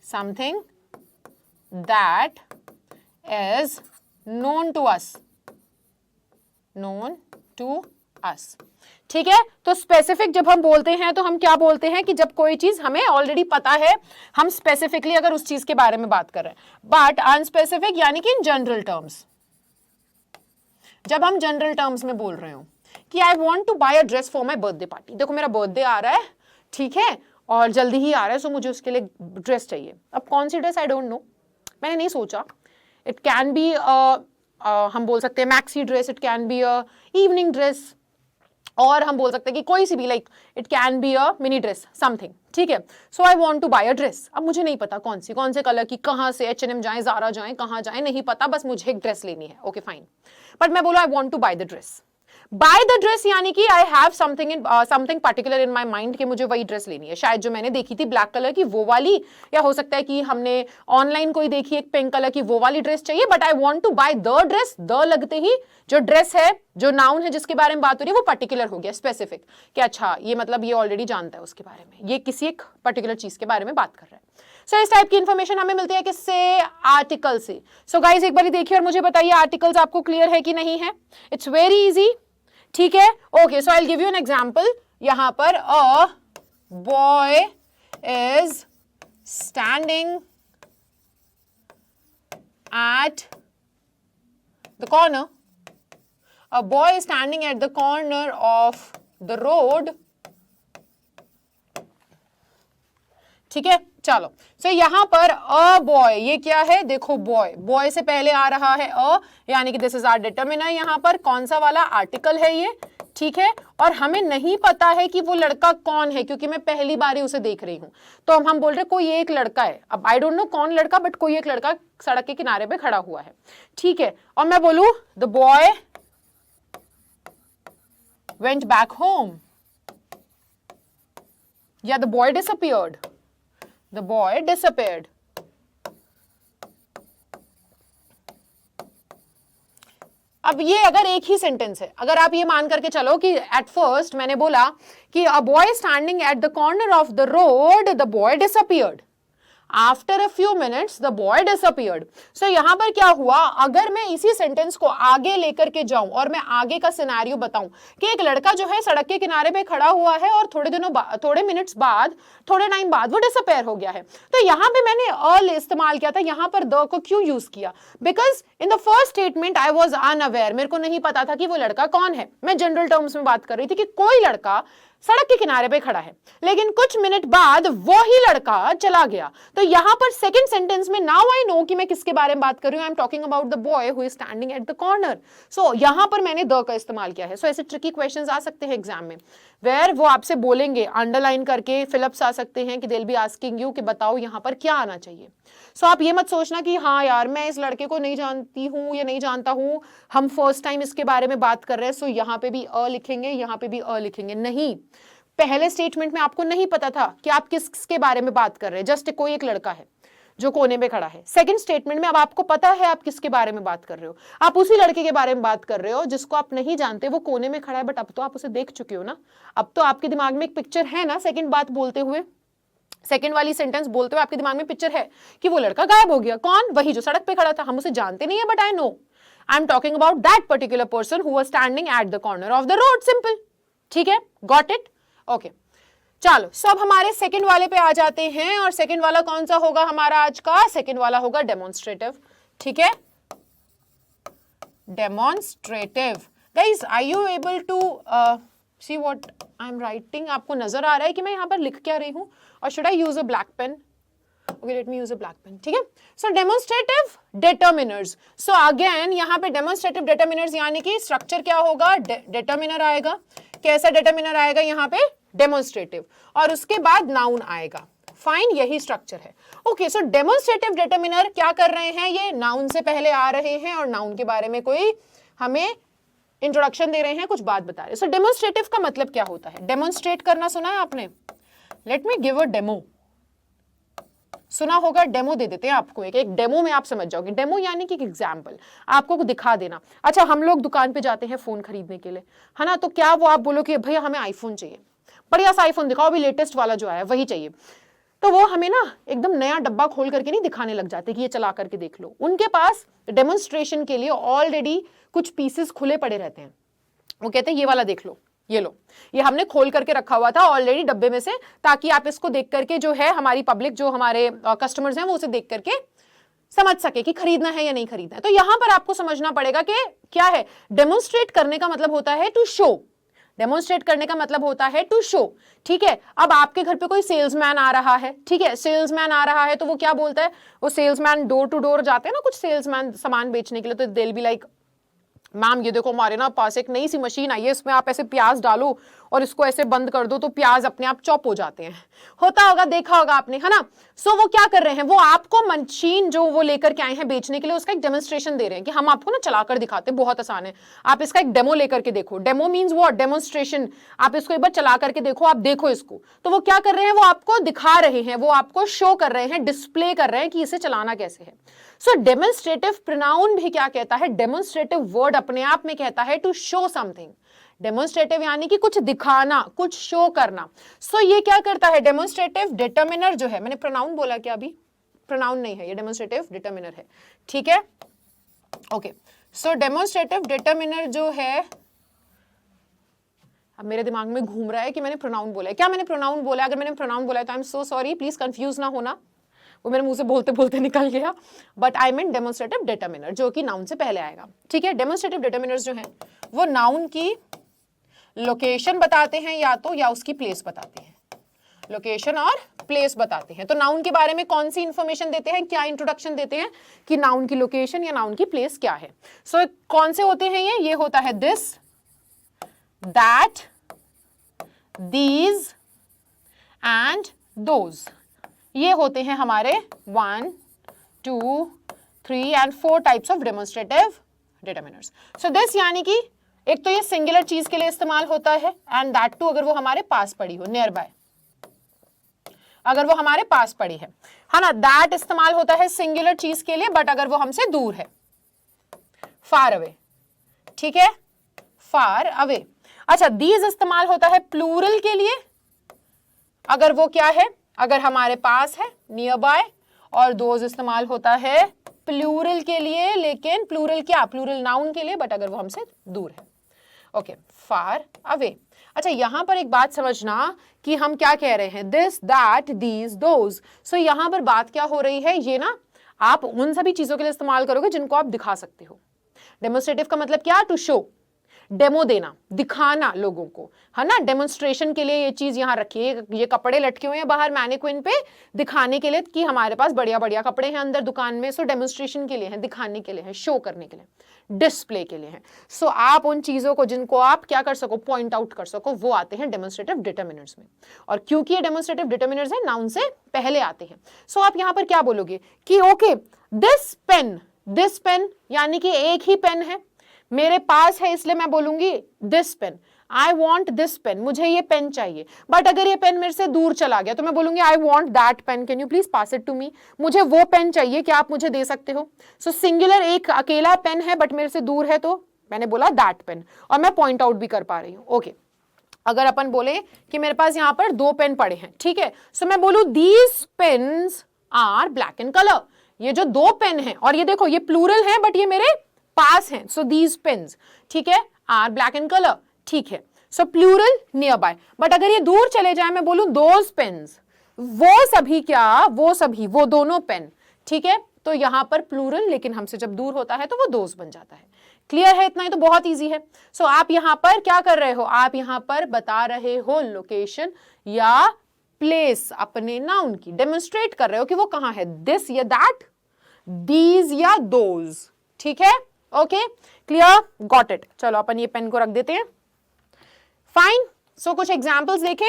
something that is known to us, known to us, ठीक है। तो स्पेसिफिक जब हम बोलते हैं तो हम क्या बोलते हैं कि जब कोई चीज हमें ऑलरेडी पता है, हम स्पेसिफिकली अगर उस चीज के बारे में बात कर रहे हैं। बट अनस्पेसिफिक यानी कि इन जनरल टर्म्स, जब हम जनरल टर्म्स में बोल रहे हो कि I want to buy a dress for my birthday party, देखो मेरा बर्थडे आ रहा है, ठीक है, और जल्दी ही आ रहा है, सो मुझे उसके लिए ड्रेस चाहिए। अब कौन सी ड्रेस आई डोंट नो, मैंने नहीं सोचा, इट कैन बी हम बोल सकते हैं maxi dress, it can be a evening dress, और हम बोल सकते हैं कि कोई सी भी, like it can be a mini dress something, ठीक है। So I want to buy a dress. अब मुझे नहीं पता कौन से कलर की, कहाँ से, H&M जाए, ज़ारा जाए, कहाँ जाए नहीं पता, बस मुझे एक ड्रेस लेनी है, ओके फाइन। बट मैं बोला I want to buy the dress. Buy the dress यानी कि I have something particular in my mind कि मुझे वही ड्रेस लेनी है, शायद जो मैंने देखी थी ब्लैक कलर की वो वाली, या हो सकता है कि हमने ऑनलाइन कोई देखी एक पिंक कलर की वो वाली ड्रेस चाहिए। But I want to buy the dress, the लगते ही जो ड्रेस है, जो नाउन है जिसके बारे में बात हो रही है, वो पर्टिकुलर हो गया, स्पेसिफिक, कि अच्छा ये मतलब ये ऑलरेडी जानता है उसके बारे में, ये किसी एक पर्टिकुलर चीज के बारे में बात कर रहा है। सो इस टाइप की इंफॉर्मेशन हमें मिलती है किससे, आर्टिकल से। सो गाइज एक बार देखिए और मुझे बताइए आर्टिकल्स आपको क्लियर है कि नहीं है। इट्स वेरी इजी, ठीक है, okay. So I will give you an example. यहां पर अ boy is standing at the corner, a boy is standing at the corner of the road, ठीक है। चलो, सो यहां पर अ बॉय, ये क्या है, देखो बॉय, बॉय से पहले आ रहा है अ, यानी कि दिस इज आवर डिटरमिनर। यहां पर कौन सा वाला आर्टिकल है ये, ठीक है। और हमें नहीं पता है कि वो लड़का कौन है, क्योंकि मैं पहली बार ही उसे देख रही हूं, तो हम बोल रहे कोई एक लड़का है। अब आई डोंट नो कौन लड़का, बट कोई एक लड़का सड़क के किनारे पे खड़ा हुआ है, ठीक है। और मैं बोलूं the boy went back home, या the boy disappeared, the boy disappeared। अब ये अगर एक ही सेंटेंस है, अगर आप ये मान करके चलो कि एट फर्स्ट मैंने बोला कि a boy standing at the corner of the road, the boy disappeared, after a few minutes the boy disappeared. So यहां पर क्या हुआ, अगर मैं इसी सेंटेंस को आगे लेकर के जाऊं और मैं आगे का सिनेरियो बताऊं कि एक लड़का जो है सड़क के किनारे पे खड़ा हुआ है और थोड़े मिनट्स बाद, थोड़े टाइम बाद वो डिसअपियर हो गया है, तो यहां पे मैंने अल इस्तेमाल किया था। यहां पर द को क्यों यूज किया, because in the first statement I was unaware, मेरे को नहीं पता था कि वो लड़का कौन है। मैं जनरल टर्म्स में बात कर रही थी कि कोई लड़का सड़क के किनारे पे खड़ा है, लेकिन कुछ मिनट बाद वो ही लड़का चला गया। तो यहां पर सेकंड सेंटेंस में नाउ आई नो कि मैं किसके बारे में बात कर रही हूं, I am talking about the boy who is standing at the corner. So यहां पर मैंने द का इस्तेमाल किया है। सो ऐसे ट्रिकी क्वेश्चंस आ सकते हैं एग्जाम में, वेयर वो आपसे बोलेंगे अंडरलाइन करके, फिलअप्स आ सकते हैं कि they will be asking you कि बताओ यहां पर क्या आना चाहिए। सो आप ये मत सोचना कि हाँ यार मैं इस लड़के को नहीं जानती हूं या नहीं जानता हूं, हम फर्स्ट टाइम इसके बारे में बात कर रहे हैं, सो यहां पे भी अ लिखेंगे, यहां पे भी अ लिखेंगे। नहीं, पहले स्टेटमेंट में आपको नहीं पता था कि आप किसके बारे में बात कर रहे हैं, जस्ट कोई एक लड़का है जो कोने में खड़ा है। सेकंड स्टेटमेंट में अब आपको पता है आप किसके बारे में बात कर रहे हो, आप उसी लड़के के बारे में बात कर रहे हो जिसको आप नहीं जानते, वो कोने में खड़ा है, बट अब तो आप उसे देख चुके हो ना, अब तो आपके दिमाग में एक पिक्चर है ना। सेकंड बात बोलते हुए, सेकंड वाली सेंटेंस बोलते हुए आपके दिमाग में पिक्चर है कि वो लड़का गायब हो गया। कौन, वही जो सड़क पे खड़ा था, हम उसे जानते नहीं है, but I know I am talking about that particular person who was standing at the corner of the road. Simple, ठीक है, गॉट इट, ओके। चलो, सब हमारे सेकंड वाले पे आ जाते हैं, और सेकंड वाला कौन सा होगा हमारा आज का, सेकंड वाला होगा डेमोन्स्ट्रेटिव, ठीक है। Demonstrative, guys are you able to see what I am writing, आपको नजर आ रहा है कि मैं यहां पर लिख क्या रही हूं, और should I use a black pen, okay let me use a black pen, ठीक है। So demonstrative determiners, so again यहां पे डेमोन्स्ट्रेटिव डिटरमिनर्स यानी कि स्ट्रक्चर क्या होगा, डिटरमिनर आएगा। कैसा डिटरमिनर आएगा यहाँ पे, डेमोन्स्ट्रेटिव, और उसके बाद नाउन आएगा। फाइन, यही स्ट्रक्चर है, ओके। सो डेमोन्स्ट्रेटिव डिटरमिनर क्या कर रहे हैं, ये नाउन से पहले आ रहे हैं और नाउन के बारे में कोई हमें इंट्रोडक्शन दे रहे हैं, कुछ बात बता रहे हैं। सो डेमोन्स्ट्रेटिव का मतलब क्या होता है, डेमोन्स्ट्रेट करना सुना है आपने, let me give a demo, सुना होगा, डेमो दे देते हैं आपको, एक डेमो में आप समझ जाओगे। डेमो यानी कि एक एग्जाम्पल, आपको दिखा देना। अच्छा, हम लोग दुकान पे जाते हैं फोन खरीदने के लिए, है ना, तो क्या वो आप बोलो कि भैया हमें आईफोन चाहिए, बढ़िया सा आईफोन दिखाओ, अभी लेटेस्ट वाला जो आया है वही चाहिए, तो वो हमें ना एकदम नया डब्बा खोल करके नहीं दिखाने लग जाते कि ये चला करके देख लो। उनके पास डेमोन्स्ट्रेशन के लिए ऑलरेडी कुछ पीसेस खुले पड़े रहते हैं, वो कहते हैं ये वाला देख लो, ये लो, ये हमने खोल करके रखा हुआ था ऑलरेडी डब्बे में से, ताकि आप इसको देख करके जो है हमारी पब्लिक, जो हमारे कस्टमर्स हैं, वो उसे देख करके समझ सके कि खरीदना है या नहीं खरीदना है। तो यहां पर आपको समझना पड़ेगा कि क्या है, डेमोन्स्ट्रेट करने का मतलब होता है टू शो, डेमोन्स्ट्रेट करने का मतलब होता है टू शो, ठीक है। अब आपके घर पे कोई सेल्समैन आ रहा है, ठीक है, सेल्समैन आ रहा है तो वो क्या बोलता है, वो सेल्समैन डोर टू डोर जाते हैं ना कुछ सेल्समैन सामान बेचने के लिए, तो they will be like ma'am ये देखो हमारे ना पास एक नई सी मशीन आई है, इसमें आप ऐसे प्याज डालो और इसको ऐसे बंद कर दो तो प्याज अपने आप चॉप हो जाते हैं। होता होगा, देखा होगा आपने, है ना। सो वो क्या कर रहे हैं, वो आपको मशीन जो वो लेकर के आए हैं बेचने के लिए, उसका एक डेमोन्स्ट्रेशन दे रहे हैं कि हम आपको ना चलाकर दिखाते हैं, बहुत आसान है, आप इसका एक डेमो लेकर के देखो। Demo means what, demonstration. आप इसको एक बार चला करके देखो, आप देखो इसको। तो वो क्या कर रहे हैं, वो आपको दिखा रहे हैं, वो आपको शो कर रहे हैं, डिस्प्ले कर रहे हैं कि इसे चलाना कैसे है। सो डेमोन्स्ट्रेटिव प्रोनाउन भी क्या कहता है, डेमोन्स्ट्रेटिव वर्ड अपने आप में कहता है टू शो समथिंग। डेमोन्स्ट्रेटिव यानी कि कुछ दिखाना, कुछ शो करना। सो ये क्या करता है, डेमोन्स्ट्रेटिव डिटर्मिनर जो है, मैंने प्रोनाउन बोला क्या अभी, प्रोनाउन नहीं है, ये डेमोन्स्ट्रेटिव डिटर्मिनर है, ठीक है, ओके। सो डेमोन्स्ट्रेटिव डिटर्मिनर जो है, अब मेरे दिमाग में घूम रहा है कि मैंने प्रोनाउन बोला है, क्या मैंने प्रोनाउन बोला है, अगर मैंने प्रोनाउन बोला है तो I am so sorry, please confuse ना होना, वो मेरे मुंह से बोलते बोलते निकल गया, but I mean demonstrative determiner जो कि नाउन से पहले आएगा, ठीक है। डेमोन्स्ट्रेटिव डिटर्मिनर्स जो है वो नाउन की लोकेशन बताते हैं या उसकी प्लेस बताते हैं, लोकेशन और प्लेस बताते हैं। तो नाउन के बारे में कौन सी इंफॉर्मेशन देते हैं, क्या इंट्रोडक्शन देते हैं कि नाउन की लोकेशन या नाउन की प्लेस क्या है। सो कौन से होते हैं ये होता है this, that, these and those. ये होते हैं हमारे 1, 2, 3 and 4 types of demonstrative determiners. So this यानी कि एक तो ये सिंगुलर चीज के लिए इस्तेमाल होता है, एंड दैट टू अगर वो हमारे पास पड़ी हो, नियर बाय, अगर वो हमारे पास पड़ी है ना। दैट इस्तेमाल होता है सिंगुलर चीज के लिए, बट अगर वो हमसे दूर है, फार अवे, ठीक है, फार अवे। अच्छा, दीज इस्तेमाल होता है प्लूरल के लिए, अगर वो क्या है, अगर हमारे पास है, नियर बाय। और दोज इस्तेमाल होता है प्लूरल के लिए, लेकिन प्लूरल क्या, प्लूरल नाउन के लिए, बट अगर वो हमसे दूर है, ओके, फार अवे। अच्छा, यहां पर एक बात समझना कि हम क्या कह रहे हैं, दिस, दैट, दीज, दोज। सो यहां पर बात क्या हो रही है, ये ना आप उन सभी चीजों के लिए इस्तेमाल करोगे जिनको आप दिखा सकते हो। डेमोन्स्ट्रेटिव का मतलब क्या, टू शो, डेमो देना, दिखाना लोगों को, है ना। डेमोन्स्ट्रेशन के लिए ये चीज यहां रखिए, ये कपड़े लटके हुए हैं बाहर मैनिक्विन पे, दिखाने के लिए कि हमारे पास बढ़िया बढ़िया कपड़े हैं अंदर दुकान में। सो डेमोन्स्ट्रेशन के लिए है, दिखाने के लिए है, शो करने के लिए, डिस्प्ले के लिए है। सो आप उन चीजों को जिनको आप क्या कर सको, पॉइंट आउट कर सको, वो आते हैं डेमोन्स्ट्रेटिव डिटर्मिनर्स में। और क्योंकि ये डेमोन्स्ट्रेटिव डिटर्मिनर्स है, नाउन से पहले आते हैं। सो आप यहां पर क्या बोलोगे कि ओके, दिस पेन यानी कि एक ही पेन है मेरे पास है, इसलिए मैं बोलूंगी this pen, I want this pen, मुझे ये पेन चाहिए। बट अगर ये पेन मेरे से दूर चला गया तो मैं बोलूंगी I want that pen, can you please pass it to me, मुझे वो पेन चाहिए, क्या आप मुझे दे सकते हो। सो सिंगुलर एक अकेला पेन है बट मेरे से दूर है, तो मैंने बोला दैट पेन, और मैं पॉइंट आउट भी कर पा रही हूँ, ओके। अगर अपन बोले कि मेरे पास यहाँ पर 2 पेन पड़े हैं, ठीक है, सो मैं बोलूं these pens are black in colour, ये जो 2 पेन है, और ये देखो ये प्लूरल है बट ये मेरे पास हैं, सो दीज पेन्स, ठीक है, आर ब्लैक इन कलर, ठीक है। सो प्लूरल नियर बाय, बट अगर ये दूर चले जाए, मैं बोलूं दोज पेन्स, वो सभी क्या, वो दोनों पेन, ठीक है। तो यहां पर प्लूरल, लेकिन हमसे जब दूर होता है तो वो दोज बन जाता है। क्लियर है इतना ही, तो बहुत इजी है। सो आप यहां पर क्या कर रहे हो, आप यहां पर बता रहे हो लोकेशन या प्लेस अपने नाउन की, डेमोन्स्ट्रेट कर रहे हो कि वो कहां है, दिस या दैट, दीज या दोज, ठीक है, ओके, क्लियर, गॉट इट। चलो अपन ये पेन को रख देते हैं, फाइन। सो कुछ एग्जाम्पल्स देखें,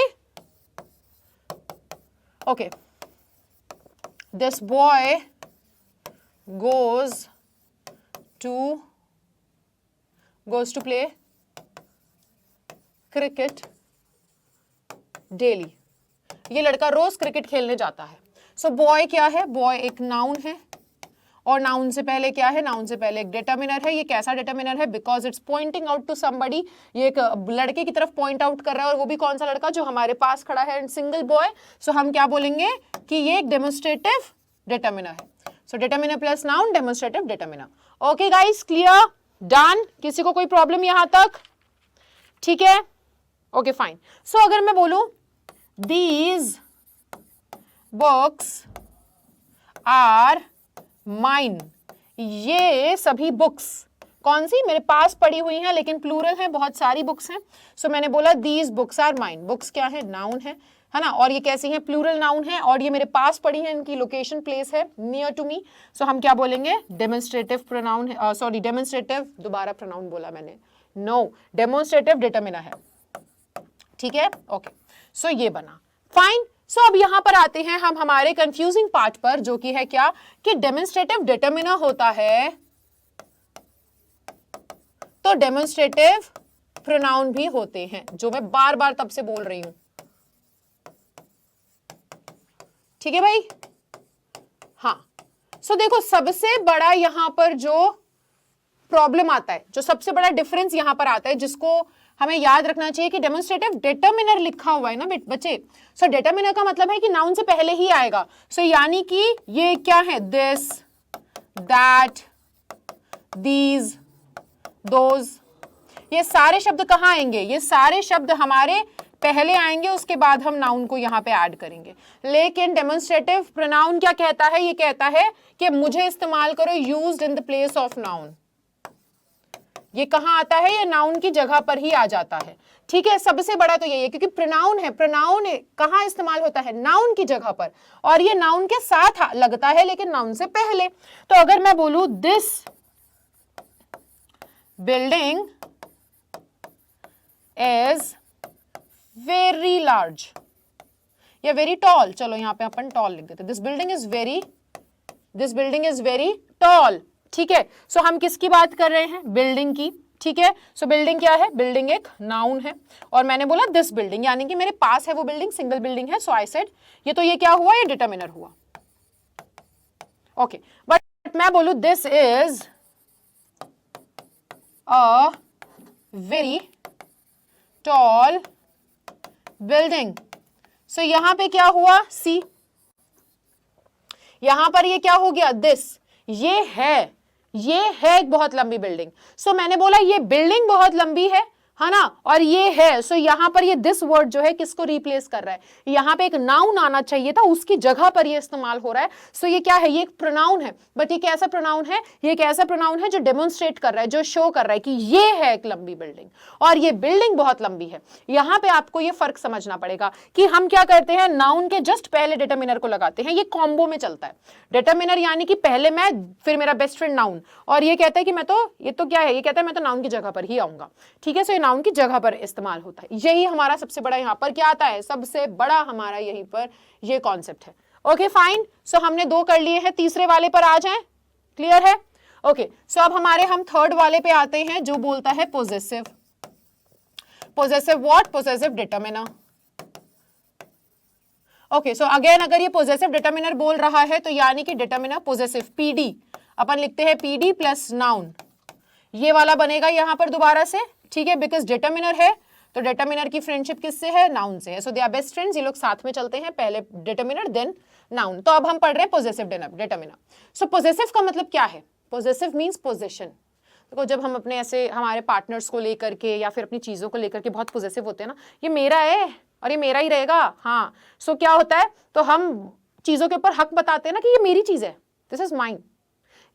okay, this boy goes to play cricket daily, ये लड़का रोज क्रिकेट खेलने जाता है। सो बॉय क्या है, बॉय एक नाउन है, और नाउन से पहले क्या है, नाउन से पहले एक डिटर्मिनर है। ये कैसा डिटर्मिनर है, because it's pointing out to somebody, ये एक लड़के की तरफ पॉइंट आउट कर रहा है, और वो भी कौन सा लड़का, जो हमारे पास खड़ा है, सिंगल बॉय। सो हम क्या बोलेंगे कि ये एक डेमोन्स्ट्रेटिव डिटर्मिनर है। So determiner plus noun, demonstrative determiner. Okay guys, clear, done, किसी को कोई प्रॉब्लम यहां तक, ठीक है, ओके फाइन। सो अगर मैं बोलूं दीज बुक्स आर माइन, ये सभी बुक्स कौन सी मेरे पास पड़ी हुई हैं, लेकिन प्लूरल है, बहुत सारी बुक्स हैं। सो मैंने बोला these books are mine, books क्या है, नाउन है है ना, और ये कैसी है, प्लूरल नाउन है, और ये मेरे पास पड़ी है, इनकी लोकेशन प्लेस है नियर टू मी, सो हम क्या बोलेंगे, डेमोन्स्ट्रेटिव प्रोनाउन है, सॉरी डेमोन्स्ट्रेटिव, दोबारा प्रोनाउन बोला मैंने, नो, डेमोन्स्ट्रेटिव डिटरमिनर है, ठीक है, ओके, सो ये बना, फाइन। सो अब यहां पर आते हैं हम हमारे कंफ्यूजिंग पार्ट पर, जो कि है क्या, कि डेमोन्स्ट्रेटिव डिटरमिनर होता है तो डेमोन्स्ट्रेटिव प्रोनाउन भी होते हैं, जो मैं बार बार तब से बोल रही हूं, ठीक है भाई, हाँ। सो देखो सबसे बड़ा यहां पर जो प्रॉब्लम आता है, जो सबसे बड़ा डिफरेंस यहां पर आता है, जिसको हमें याद रखना चाहिए कि डेमोन्स्ट्रेटिव डिटरमिनर लिखा हुआ है ना बच्चे, सो डिटरमिनर का मतलब है कि नाउन से पहले ही आएगा, सो यानी कि ये क्या है, दिस, दैट, दीज, दोज, ये सारे शब्द कहां आएंगे, ये सारे शब्द हमारे पहले आएंगे, उसके बाद हम नाउन को यहां पे ऐड करेंगे। लेकिन डेमोन्स्ट्रेटिव प्रोनाउन क्या कहता है, ये कहता है कि मुझे इस्तेमाल करो used in the place of noun, ये कहां आता है, ये नाउन की जगह पर ही आ जाता है, ठीक है। सबसे बड़ा तो यही है, क्योंकि प्रोनाउन है, प्रोनाउन कहां इस्तेमाल होता है, नाउन की जगह पर, और ये नाउन के साथ लगता है लेकिन नाउन से पहले। तो अगर मैं बोलूं this building is very large या वेरी टॉल, चलो यहां पे अपन टॉल लिख देते, this building is very tall, ठीक है। सो हम किसकी बात कर रहे हैं, बिल्डिंग की, ठीक है। सो बिल्डिंग क्या है, बिल्डिंग एक नाउन है, और मैंने बोला दिस बिल्डिंग, यानी कि मेरे पास है वो बिल्डिंग, सिंगल बिल्डिंग है, सो आई सेड ये तो ये क्या हुआ, ये डिटरमिनर हुआ, ओके। बट मैं बोलूं this is a very tall building, so यहां पे क्या हुआ, सी, यहां पर ये क्या हो गया, दिस, ये है एक बहुत लंबी बिल्डिंग, सो मैंने बोला ये बिल्डिंग बहुत लंबी है ना, और ये है, सो यहां पर ये दिस वर्ड जो है किसको रिप्लेस कर रहा है, यहां पे एक नाउन आना चाहिए था, उसकी जगह पर ये इस्तेमाल हो रहा है, सो ये क्या है, ये एक प्रोनाउन है, बट ये कैसा प्रोनाउन है, ये एक ऐसा प्रोनाउन है जो डेमोन्स्ट्रेट कर रहा है, जो शो कर रहा है कि ये है एक लंबी बिल्डिंग, और ये बिल्डिंग बहुत लंबी है। यहां पे आपको ये फर्क समझना पड़ेगा कि हम क्या करते हैं, नाउन के जस्ट पहले डिटरमिनर को लगाते हैं, ये कॉम्बो में चलता है, डिटरमिनर यानी कि पहले मैं, फिर मेरा बेस्ट फ्रेंड नाउन, और ये कहता है कि मैं तो, ये तो क्या है, ये कहता है मैं तो नाउन की जगह पर ही आऊंगा, ठीक है। सो नाउन की जगह पर इस्तेमाल होता है, यही हमारा सबसे बड़ा यहां पर क्या आता है, सबसे बड़ा हमारा यहीं पर ये कॉन्सेप्ट है, ओके फाइन। सो हमने दो कर लिए हैं, तीसरे वाले पर आ जाएं, क्लियर है, ओके। सो अब हम थर्ड वाले पे आते हैं, जो बोलता है possessive, what, possessive determiner, okay. So again अगर ये पोजेसिव डिटरमिनर बोल रहा है तो यानी कि डिटरमिनर पोजेसिव, पीडी, अपन लिखते हैं पीडी प्लस नाउन, ये वाला बनेगा यहां पर दोबारा से, ठीक है, बिकॉज डिटरमिनर है, तो डिटरमिनर की फ्रेंडशिप किससे है, नाउन से है, सो दे आर बेस्ट फ्रेंड्स, ये लोग साथ में चलते हैं, पहले डिटरमिनर देन नाउन। तो अब हम पढ़ रहे हैं पोजेसिव डिटरमिनर। सो पोजेसिव का मतलब क्या है, पोजेसिव मींस पोजीशन। देखो जब हम अपने ऐसे हमारे पार्टनर्स को लेकर के या फिर अपनी चीजों को लेकर के बहुत पोजेसिव होते हैं ना, ये मेरा है और ये मेरा ही रहेगा, हाँ, सो क्या होता है, तो हम चीजों के ऊपर हक बताते हैं ना कि ये मेरी चीज है, दिस इज माइन,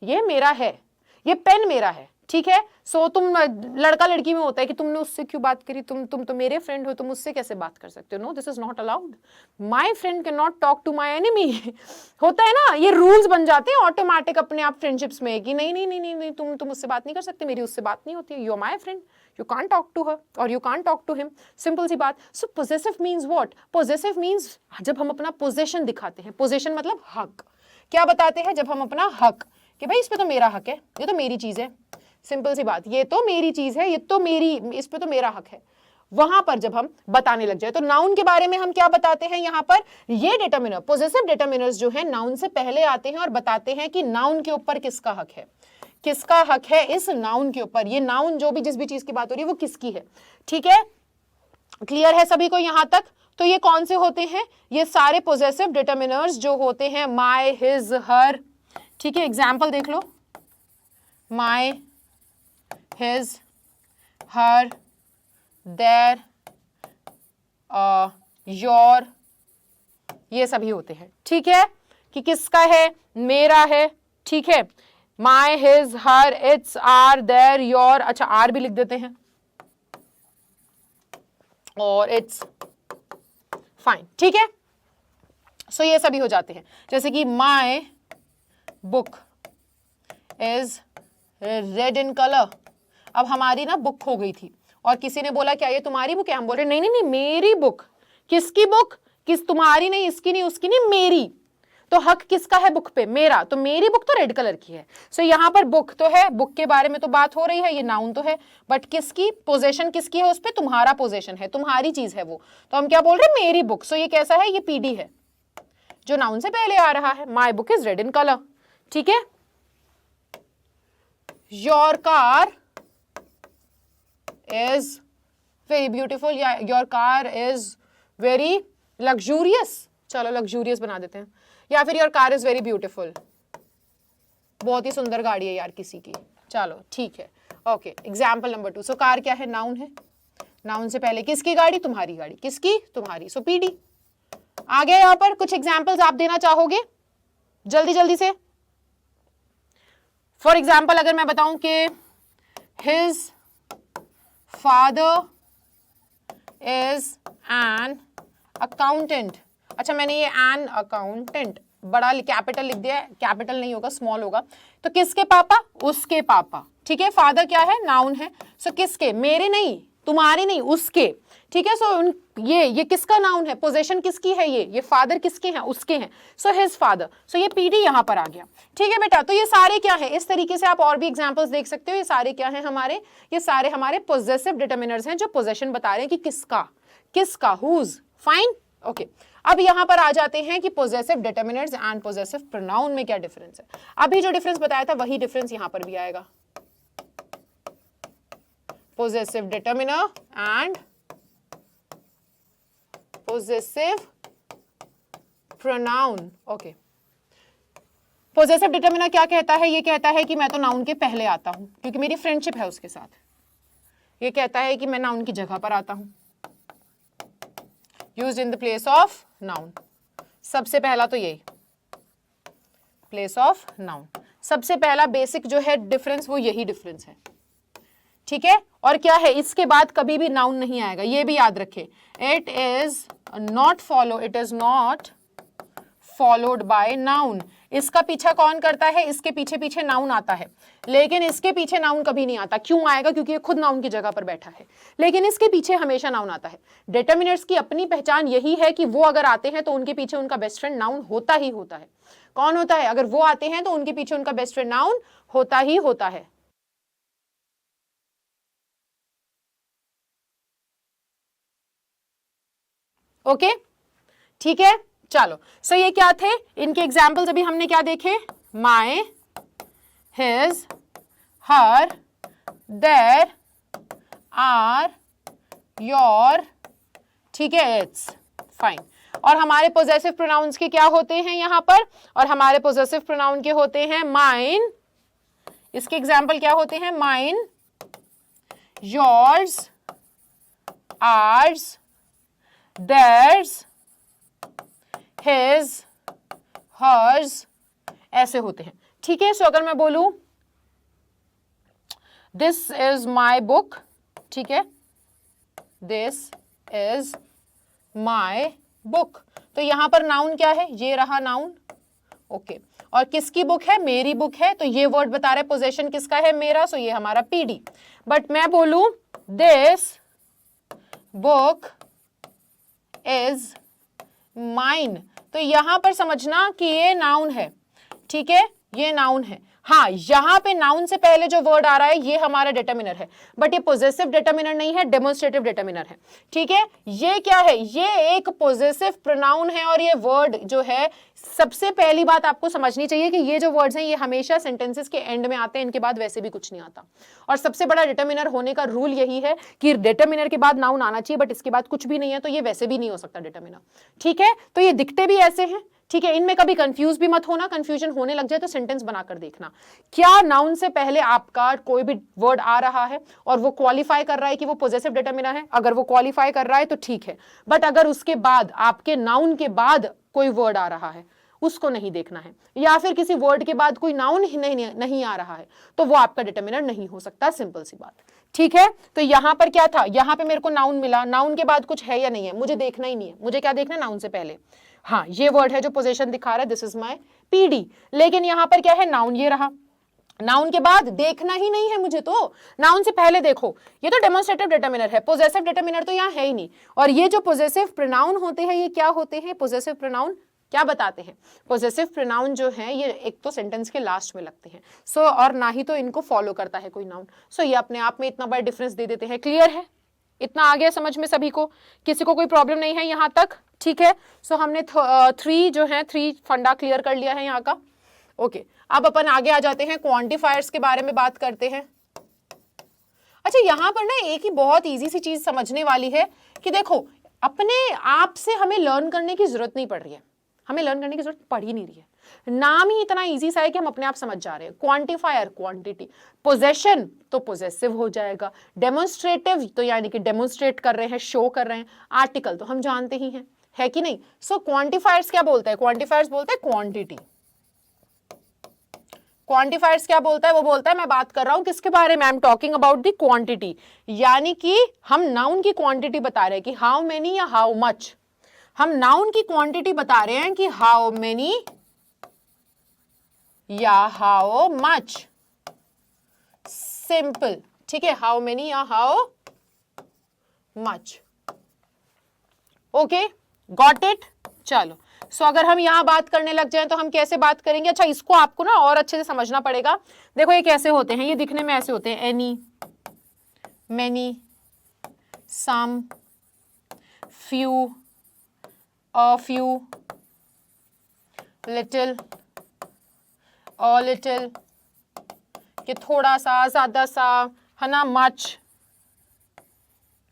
ये मेरा है, ये पेन मेरा है, ठीक है। सो तुम लड़का लड़की में होता है कि तुमने उससे क्यों बात करी, तुम तो मेरे फ्रेंड हो, तुम उससे कैसे बात कर सकते हो, no this is not allowed, my friend can not talk to my enemy होता है ना, ये रूल्स बन जाते हैं ऑटोमेटिक अपने आप फ्रेंडशिप्स में कि नहीं नहीं नहीं नहीं, नहीं तुम उससे बात नहीं कर सकते, मेरी उससे बात नहीं होती, you are my friend, you can't talk to her और you can't talk to him, simple सी बात। So possessive means what, possessive means जब हम अपना पोजेशन दिखाते हैं, पोजेशन मतलब हक, क्या बताते हैं, जब हम अपना हक कि भाई इस पे तो मेरा हक है, ये तो मेरी चीज है, सिंपल सी बात, ये तो मेरी चीज है, ये तो मेरी, इस पे तो मेरा हक है, वहां पर जब हम बताने लग जाए, तो नाउन के बारे में हम क्या बताते हैं यहां पर, ये डिटरमिनर, पोजेसिव डिटरमिनर्स जो है नाउन से पहले आते हैं और बताते हैं कि नाउन के ऊपर किसका हक है, किसका हक है इस नाउन के ऊपर, ये नाउन जो भी जिस भी चीज की बात हो रही है वो किसकी है, ठीक है, क्लियर है सभी को यहां तक। तो ये कौन से होते हैं, ये सारे पोजेसिव डिटरमिनर्स जो होते हैं, माय, हिज, हर, ठीक है, एग्जाम्पल देख लो, my, his, her, their, your, ये सभी होते हैं, ठीक है, कि किसका है, मेरा है, ठीक है, my, his, her, its, our, their, your, अच्छा आर भी लिख देते हैं, और इट्स, फाइन, ठीक है। सो ये सभी हो जाते हैं, जैसे कि माई book is red in colour. अब हमारी ना बुक खो गई थी और किसी ने बोला क्या ये तुम्हारी बुक है, हम बोल रहे नहीं नहीं नहीं मेरी बुक। किसकी बुक? किस, तुम्हारी नहीं, इसकी नहीं, उसकी नहीं, मेरी। तो हक किसका है बुक पे? मेरा। तो मेरी बुक तो रेड कलर की है। सो यहां पर बुक तो है, बुक के बारे में तो बात हो रही है, ये नाउन तो है, बट किसकी पोजेशन किसकी है उस पे? तुम्हारा पोजेशन है, तुम्हारी चीज है वो। तो हम क्या बोल रहे हैं? मेरी बुक। सो ये कैसा है? ये पीडी है जो नाउन से पहले आ रहा है। My book is red in colour, ठीक है। Your car is very beautiful, या your car is very luxurious, चलो लग्जूरियस बना देते हैं, या फिर your car is very beautiful, बहुत ही सुंदर गाड़ी है यार किसी की। चलो ठीक है, okay. Example number 2। So car क्या है? नाउन है। नाउन से पहले किसकी गाड़ी? तुम्हारी गाड़ी। किसकी? तुम्हारी। सो पीडी। आगे यहां पर कुछ एग्जाम्पल्स आप देना चाहोगे जल्दी जल्दी से? फॉर एग्जाम्पल अगर मैं बताऊं कि his father is an accountant. अच्छा मैंने ये एन अकाउंटेंट बड़ा कैपिटल लिख दिया है, कैपिटल नहीं होगा, स्मॉल होगा। तो किसके पापा? उसके पापा, ठीक है। फादर क्या है? नाउन है। सो किसके? मेरे नहीं, तुम्हारे नहीं, उसके, ठीक है। सो ये किसका नाउन है? पोजेशन किसकी है? ये फादर किसके हैं? उसके हैं। So his father. सो ये पीडी यहां पर आ गया, ठीक है बेटा। तो ये सारे क्या है? इस तरीके से आप और भी एग्जांपल्स देख सकते हो। ये सारे क्या है हमारे? ये सारे हमारे पोजेसिव डिटरमिनर्स हैं जो पोजेशन बता रहे हैं कि किसका, किसका, हुज। Fine, okay. अब यहां पर आ जाते हैं कि possessive determiners and possessive pronoun में क्या डिफरेंस है। अभी जो डिफरेंस बताया था वही डिफरेंस यहां पर भी आएगा। Possessive determiner and possessive pronoun, okay. Possessive determiner क्या कहता है? ये कहता है कि मैं तो नाउन के पहले आता हूं क्योंकि मेरी फ्रेंडशिप है उसके साथ। ये कहता है कि मैं नाउन की जगह पर आता हूं, used in the place of noun. सबसे पहला तो यही, प्लेस ऑफ नाउन। सबसे पहला बेसिक जो है डिफरेंस वो यही डिफरेंस है, ठीक है। और क्या है? इसके बाद कभी भी नाउन नहीं आएगा, ये भी याद रखें। It is not followed by noun. इसका पीछा कौन करता है? इसके पीछे पीछे नाउन आता है, लेकिन इसके पीछे नाउन कभी नहीं आता। क्यों आएगा? क्योंकि ये खुद नाउन की जगह पर बैठा है, लेकिन इसके पीछे हमेशा नाउन आता है। डिटरमिनर्स की अपनी पहचान यही है कि वो अगर आते हैं तो उनके पीछे उनका बेस्ट फ्रेंड नाउन होता ही होता है। कौन होता है? अगर वो आते हैं तो उनके पीछे उनका बेस्ट फ्रेंड नाउन होता ही होता है। ओके, ठीक है। चलो, सो ये क्या थे? इनके एग्जाम्पल्स अभी हमने क्या देखे? My, his, her, their, our, your, ठीक है, इट्स। फाइन। और हमारे पोजेसिव प्रोनाउंस के क्या होते हैं यहां पर? और हमारे पोजेसिव प्रोनाउन के होते हैं माइन। इसके एग्जाम्पल क्या होते हैं? Mine, yours, ours, theirs, his, hers, ऐसे होते हैं, ठीक है। सो अगर मैं बोलूं दिस इज माई बुक, ठीक है, दिस इज माई बुक, तो यहां पर नाउन क्या है? ये रहा नाउन, ओके। और किसकी बुक है? मेरी बुक है, तो ये वर्ड बता रहे पोजेशन किसका है? मेरा। सो ये हमारा पीडी। बट मैं बोलूं दिस बुक इज माइन, तो यहां पर समझना कि ये नाउन है, ठीक है, ये नाउन है। हाँ, यहां पे नाउन से पहले जो वर्ड आ रहा है ये हमारा डिटरमिनर है, बट ये पोजेसिव डिटरमिनर नहीं है, डेमोन्स्ट्रेटिव डिटरमिनर है, ठीक है। ये क्या है? ये एक पोजेसिव प्रोनाउन है। और ये वर्ड जो है, सबसे पहली बात आपको समझनी चाहिए कि ये जो वर्ड्स हैं ये हमेशा सेंटेंसेस के एंड में आते हैं, इनके बाद वैसे भी कुछ नहीं आता। और सबसे बड़ा डिटरमिनर होने का रूल यही है कि डिटरमिनर के बाद नाउन आना चाहिए, बट इसके बाद कुछ भी नहीं है, तो ये वैसे भी नहीं हो सकता डिटरमिनर, ठीक है। तो ये दिखते भी ऐसे हैं, ठीक है। इनमें कभी कंफ्यूज भी मत होना, कंफ्यूजन होने लग जाए तो सेंटेंस बनाकर देखना, क्या नाउन से पहले आपका कोई भी वर्ड आ रहा है और वो क्वालिफाई कर रहा है कि वो पोजेसिव डिटरमिनर है। अगर वो क्वालिफाई कर रहा है तो ठीक है, बट अगर उसके बाद आपके नाउन के बाद कोई वर्ड आ रहा है उसको नहीं देखना है, या फिर किसी वर्ड के बाद कोई नाउन नहीं आ रहा है तो वो आपका डिटर्मिनर नहीं हो सकता, सिंपल सी बात। ठीक है, तो यहां पर क्या था, यहां पे मेरे को नाउन मिला, नाउन के बाद कुछ है या नहीं है मुझे देखना ही नहीं है, मुझे क्या देखना है, नाउन से पहले। हाँ, ये वर्ड है जो पोजीशन दिखा रहा है, दिस इज माय पीडी। लेकिन यहां पर क्या है, नाउन ये रहा, नाउन के बाद देखना ही नहीं है मुझे, तो नाउन से पहले देखो, ये तो डेमोन्स्ट्रेटिव डिटर्मिनर है, पोजेसिव डिटर्मिनर तो यहाँ है ही नहीं। और ये जो पोजेसिव प्रोनाउन होते हैं ये क्या होते हैं, पोजेसिव प्रोनाउन क्या बताते हैं, पोजेसिव प्रोनाउन जो है ये एक तो सेंटेंस के लास्ट में लगते हैं, सो और ना ही तो इनको फॉलो करता है कोई नाउन, सो ये अपने आप में इतना बड़ा डिफरेंस दे देते हैं। क्लियर है, इतना आ गया समझ में सभी को, किसी को कोई प्रॉब्लम नहीं है यहाँ तक? ठीक है, सो हमने 3 फंडा क्लियर कर लिया है यहाँ का। ओके, अब अपन आगे आ जाते हैं, क्वांटिफायर्स के बारे में बात करते हैं। अच्छा, यहां पर ना एक ही बहुत इजी सी चीज समझने वाली है कि देखो, अपने आप से हमें लर्न करने की जरूरत नहीं पड़ रही है, हमें लर्न करने की जरूरत पड़ ही नहीं रही है, नाम ही इतना इजी सा है कि हम अपने आप समझ जा रहे हैं। क्वांटिफायर क्वांटिटी, पोजेशन तो पोजेसिव हो जाएगा, डेमोन्स्ट्रेटिव तो यानी कि डेमोन्स्ट्रेट कर रहे हैं, शो कर रहे हैं, आर्टिकल तो हम जानते ही हैं, है कि नहीं। सो क्वांटिफायर्स क्या बोलता है, क्वांटिफायर्स बोलता है क्वांटिटी। क्वांटिफायर्स क्या बोलता है, वो बोलता है मैं बात कर रहा हूं किसके बारे में, आई am talking about the quantity, यानी कि हम नाउन की क्वांटिटी बता रहे हैं कि हाउ मेनी या हाउ मच, हम नाउन की क्वांटिटी बता रहे हैं कि हाउ मेनी या हाउ मच, सिंपल। ठीक है, हाउ मेनी या how much, okay, got it. चलो, सो अगर हम यहां बात करने लग जाएं तो हम कैसे बात करेंगे, अच्छा इसको आपको ना और अच्छे से समझना पड़ेगा। देखो ये कैसे होते हैं, ये दिखने में ऐसे होते हैं, any, many, some, few, a few, little, a little, कि थोड़ा सा, ज्यादा सा, है ना, मच,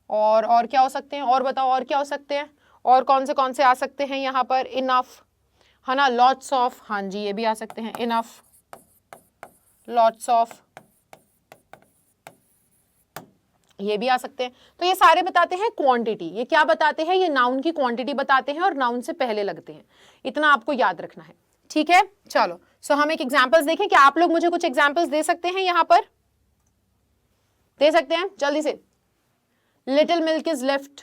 और क्या हो सकते हैं, और बताओ और क्या हो सकते हैं, और कौन से आ सकते हैं यहाँ पर, इनफ, है ना, लॉट्स ऑफ, हाँ जी ये भी आ सकते हैं, इनफ, लॉट्स ऑफ, ये भी आ सकते हैं। तो ये सारे बताते हैं क्वांटिटी, ये क्या बताते हैं, ये नाउन की क्वांटिटी बताते हैं और नाउन से पहले लगते हैं, इतना आपको याद रखना है। ठीक है, चलो, सो हम एक एग्जांपल्स देखें, क्या आप लोग मुझे कुछ एग्जांपल्स दे सकते हैं, यहाँ पर दे सकते हैं जल्दी से। लिटिल मिल्क इज लेफ्ट,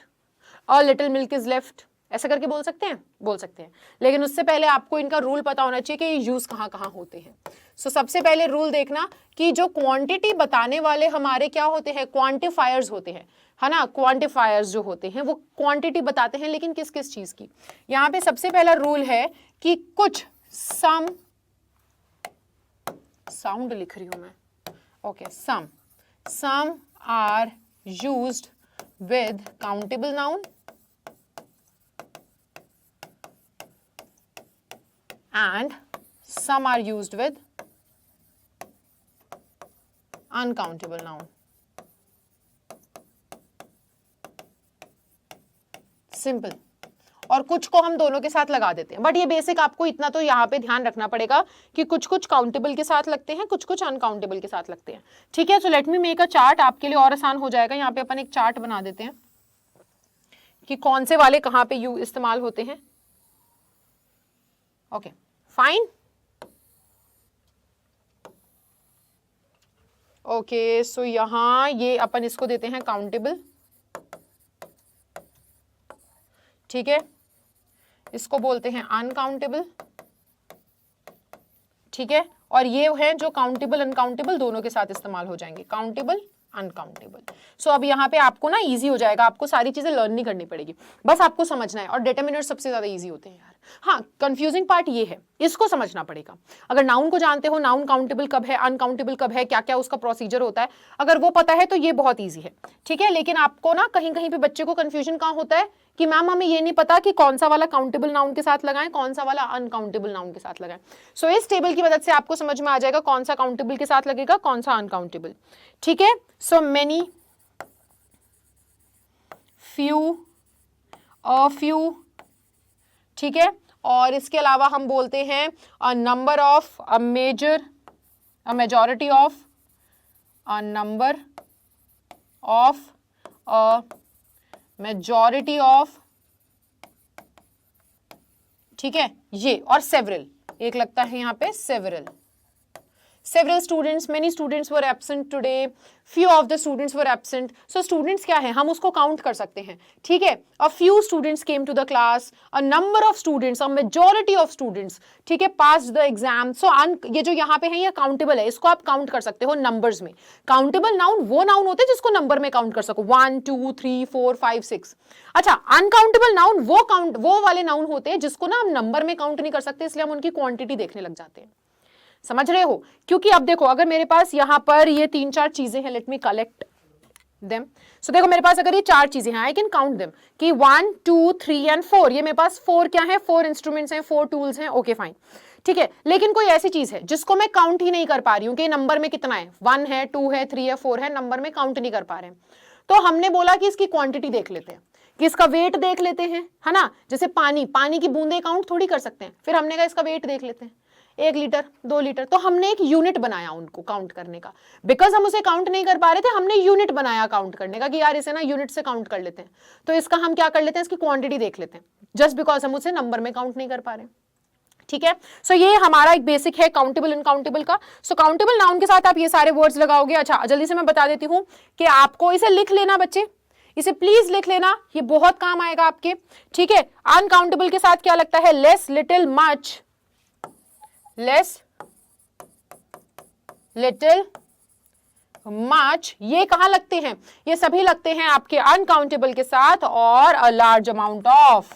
और लिटिल मिल्क इज लेफ्ट, ऐसा करके बोल सकते हैं, बोल सकते हैं, लेकिन उससे पहले आपको इनका रूल पता होना चाहिए कि ये यूज कहाँ कहाँ होते हैं। सो सबसे पहले रूल देखना कि जो क्वांटिटी बताने वाले हमारे क्या होते हैं, क्वांटिफायर्स होते हैं, है ना। क्वांटिफायर्स जो होते हैं वो क्वांटिटी बताते हैं, लेकिन किस किस चीज की। यहाँ पे सबसे पहला रूल है कि कुछ सम, साउंड लिख रही हूं मैं, okay, some are used with countable noun and some are used with uncountable noun. Simple, और कुछ को हम दोनों के साथ लगा देते हैं, बट ये बेसिक आपको इतना तो यहाँ पे ध्यान रखना पड़ेगा कि कुछ कुछ काउंटेबल के साथ लगते हैं, कुछ कुछ अनकाउंटेबल के साथ लगते हैं। ठीक है, so let me make a chart, आपके लिए और आसान हो जाएगा। यहाँ पे अपन एक चार्ट बना देते हैं कि कौन से वाले कहाँ पे यू इस्तेमाल होते हैं। ओके, फाइन, ओके, सो यहां ये अपन इसको देते हैं काउंटेबल, ठीक है, इसको बोलते हैं अनकाउंटेबल, ठीक है, और ये है जो काउंटेबल अनकाउंटेबल दोनों के साथ इस्तेमाल हो जाएंगे, काउंटेबल अनकाउंटेबल। सो अब यहाँ पे आपको ना इजी हो जाएगा, आपको सारी चीजें लर्न नहीं करनी पड़ेगी, बस आपको समझना है। और डिटरमिनर सबसे ज्यादा इजी होते हैं यार। हाँ, कंफ्यूजिंग पार्ट ये है, इसको समझना पड़ेगा। अगर नाउन को जानते हो, नाउन काउंटेबल कब है, अनकाउंटेबल कब है, क्या क्या उसका प्रोसीजर होता है, अगर वो पता है तो ये बहुत ईजी है। ठीक है, लेकिन आपको ना कहीं कहीं पे बच्चे को कंफ्यूजन कहाँ होता है कि मैम हमें ये नहीं पता कि कौन सा वाला काउंटेबल नाउन के साथ लगाएं, कौन सा वाला अनकाउंटेबल नाउन के साथ लगाएं। सो इस टेबल की मदद से आपको समझ में आ जाएगा कौन सा काउंटेबल के साथ लगेगा, कौन सा अनकाउंटेबल। ठीक है, so many, few, a few, ठीक है, और इसके अलावा हम बोलते हैं a number of, a major, a majority of, a number of, a majority of, ठीक है, ये और सेवरल, एक लगता है यहाँ पे several. Several students, many students were absent today. Few of the students were absent. So students क्या है, हम उसको काउंट कर सकते हैं. ठीक है, a few students came to the class. A number of students, a majority of students, ठीक है, passed the exam. So ये जो यहाँ पे है ये काउंटेबल है, इसको आप काउंट कर सकते हो नंबर्स में. काउंटेबल नाउन वो नाउन होते हैं जिसको नंबर में काउंट कर सको, 1 2 3 4 5 6. अच्छा, अनकाउंटेबल नाउन वो वाले नाउन होते हैं जिसको ना हम नंबर में काउंट नहीं कर सकते, इसलिए हम उनकी क्वांटिटी देखने लग जाते हैं. समझ रहे हो? क्योंकि अब देखो, अगर मेरे पास यहां पर ये 3-4 चीजें हैं, लेट मी कलेक्ट देम. सो देखो मेरे पास अगर ये 4 चीजें हैं, आई कैन काउंट देम कि 1 2 3 एंड 4. ये मेरे पास 4 क्या है, 4 इंस्ट्रूमेंट्स हैं, 4 टूल्स हैं. ओके फाइन, ठीक है. लेकिन कोई ऐसी चीज है जिसको मैं काउंट ही नहीं कर पा रही हूं कि नंबर में कितना है, 1 है, 2 है, 3 है, 4 है, नंबर में काउंट नहीं कर पा रहे हैं. तो हमने बोला कि इसकी क्वांटिटी देख लेते हैं, कि इसका वेट देख लेते हैं, है ना. जैसे पानी की बूंदे काउंट थोड़ी कर सकते हैं, फिर हमने कहा इसका वेट देख लेते हैं, 1 लीटर 2 लीटर. तो हमने एक यूनिट बनाया उनको काउंट करने का. बिकॉज हम उसे काउंट नहीं कर पा रहे थे, हमने यूनिट बनाया काउंट करने का कि यार इसे ना यूनिट से काउंट कर लेते हैं. तो इसका हम क्या कर लेते हैं, इसकी क्वांटिटी देख लेते हैं, जस्ट बिकॉज हम उसे नंबर में काउंट नहीं कर पा रहे. ठीक है, सो ये हमारा एक बेसिक है काउंटेबल अनकाउंटेबल का. सो काउंटेबल नाउन के साथ आप ये सारे वर्ड्स लगाओगे. अच्छा, जल्दी से मैं बता देती हूँ कि आपको इसे लिख लेना बच्चे, इसे प्लीज लिख लेना, ये बहुत काम आएगा आपके. ठीक है, अनकाउंटेबल के साथ क्या लगता है, less, little, much. Less, little, much, ये कहां लगते हैं, ये सभी लगते हैं आपके अनकाउंटेबल के साथ. और अ लार्ज अमाउंट ऑफ,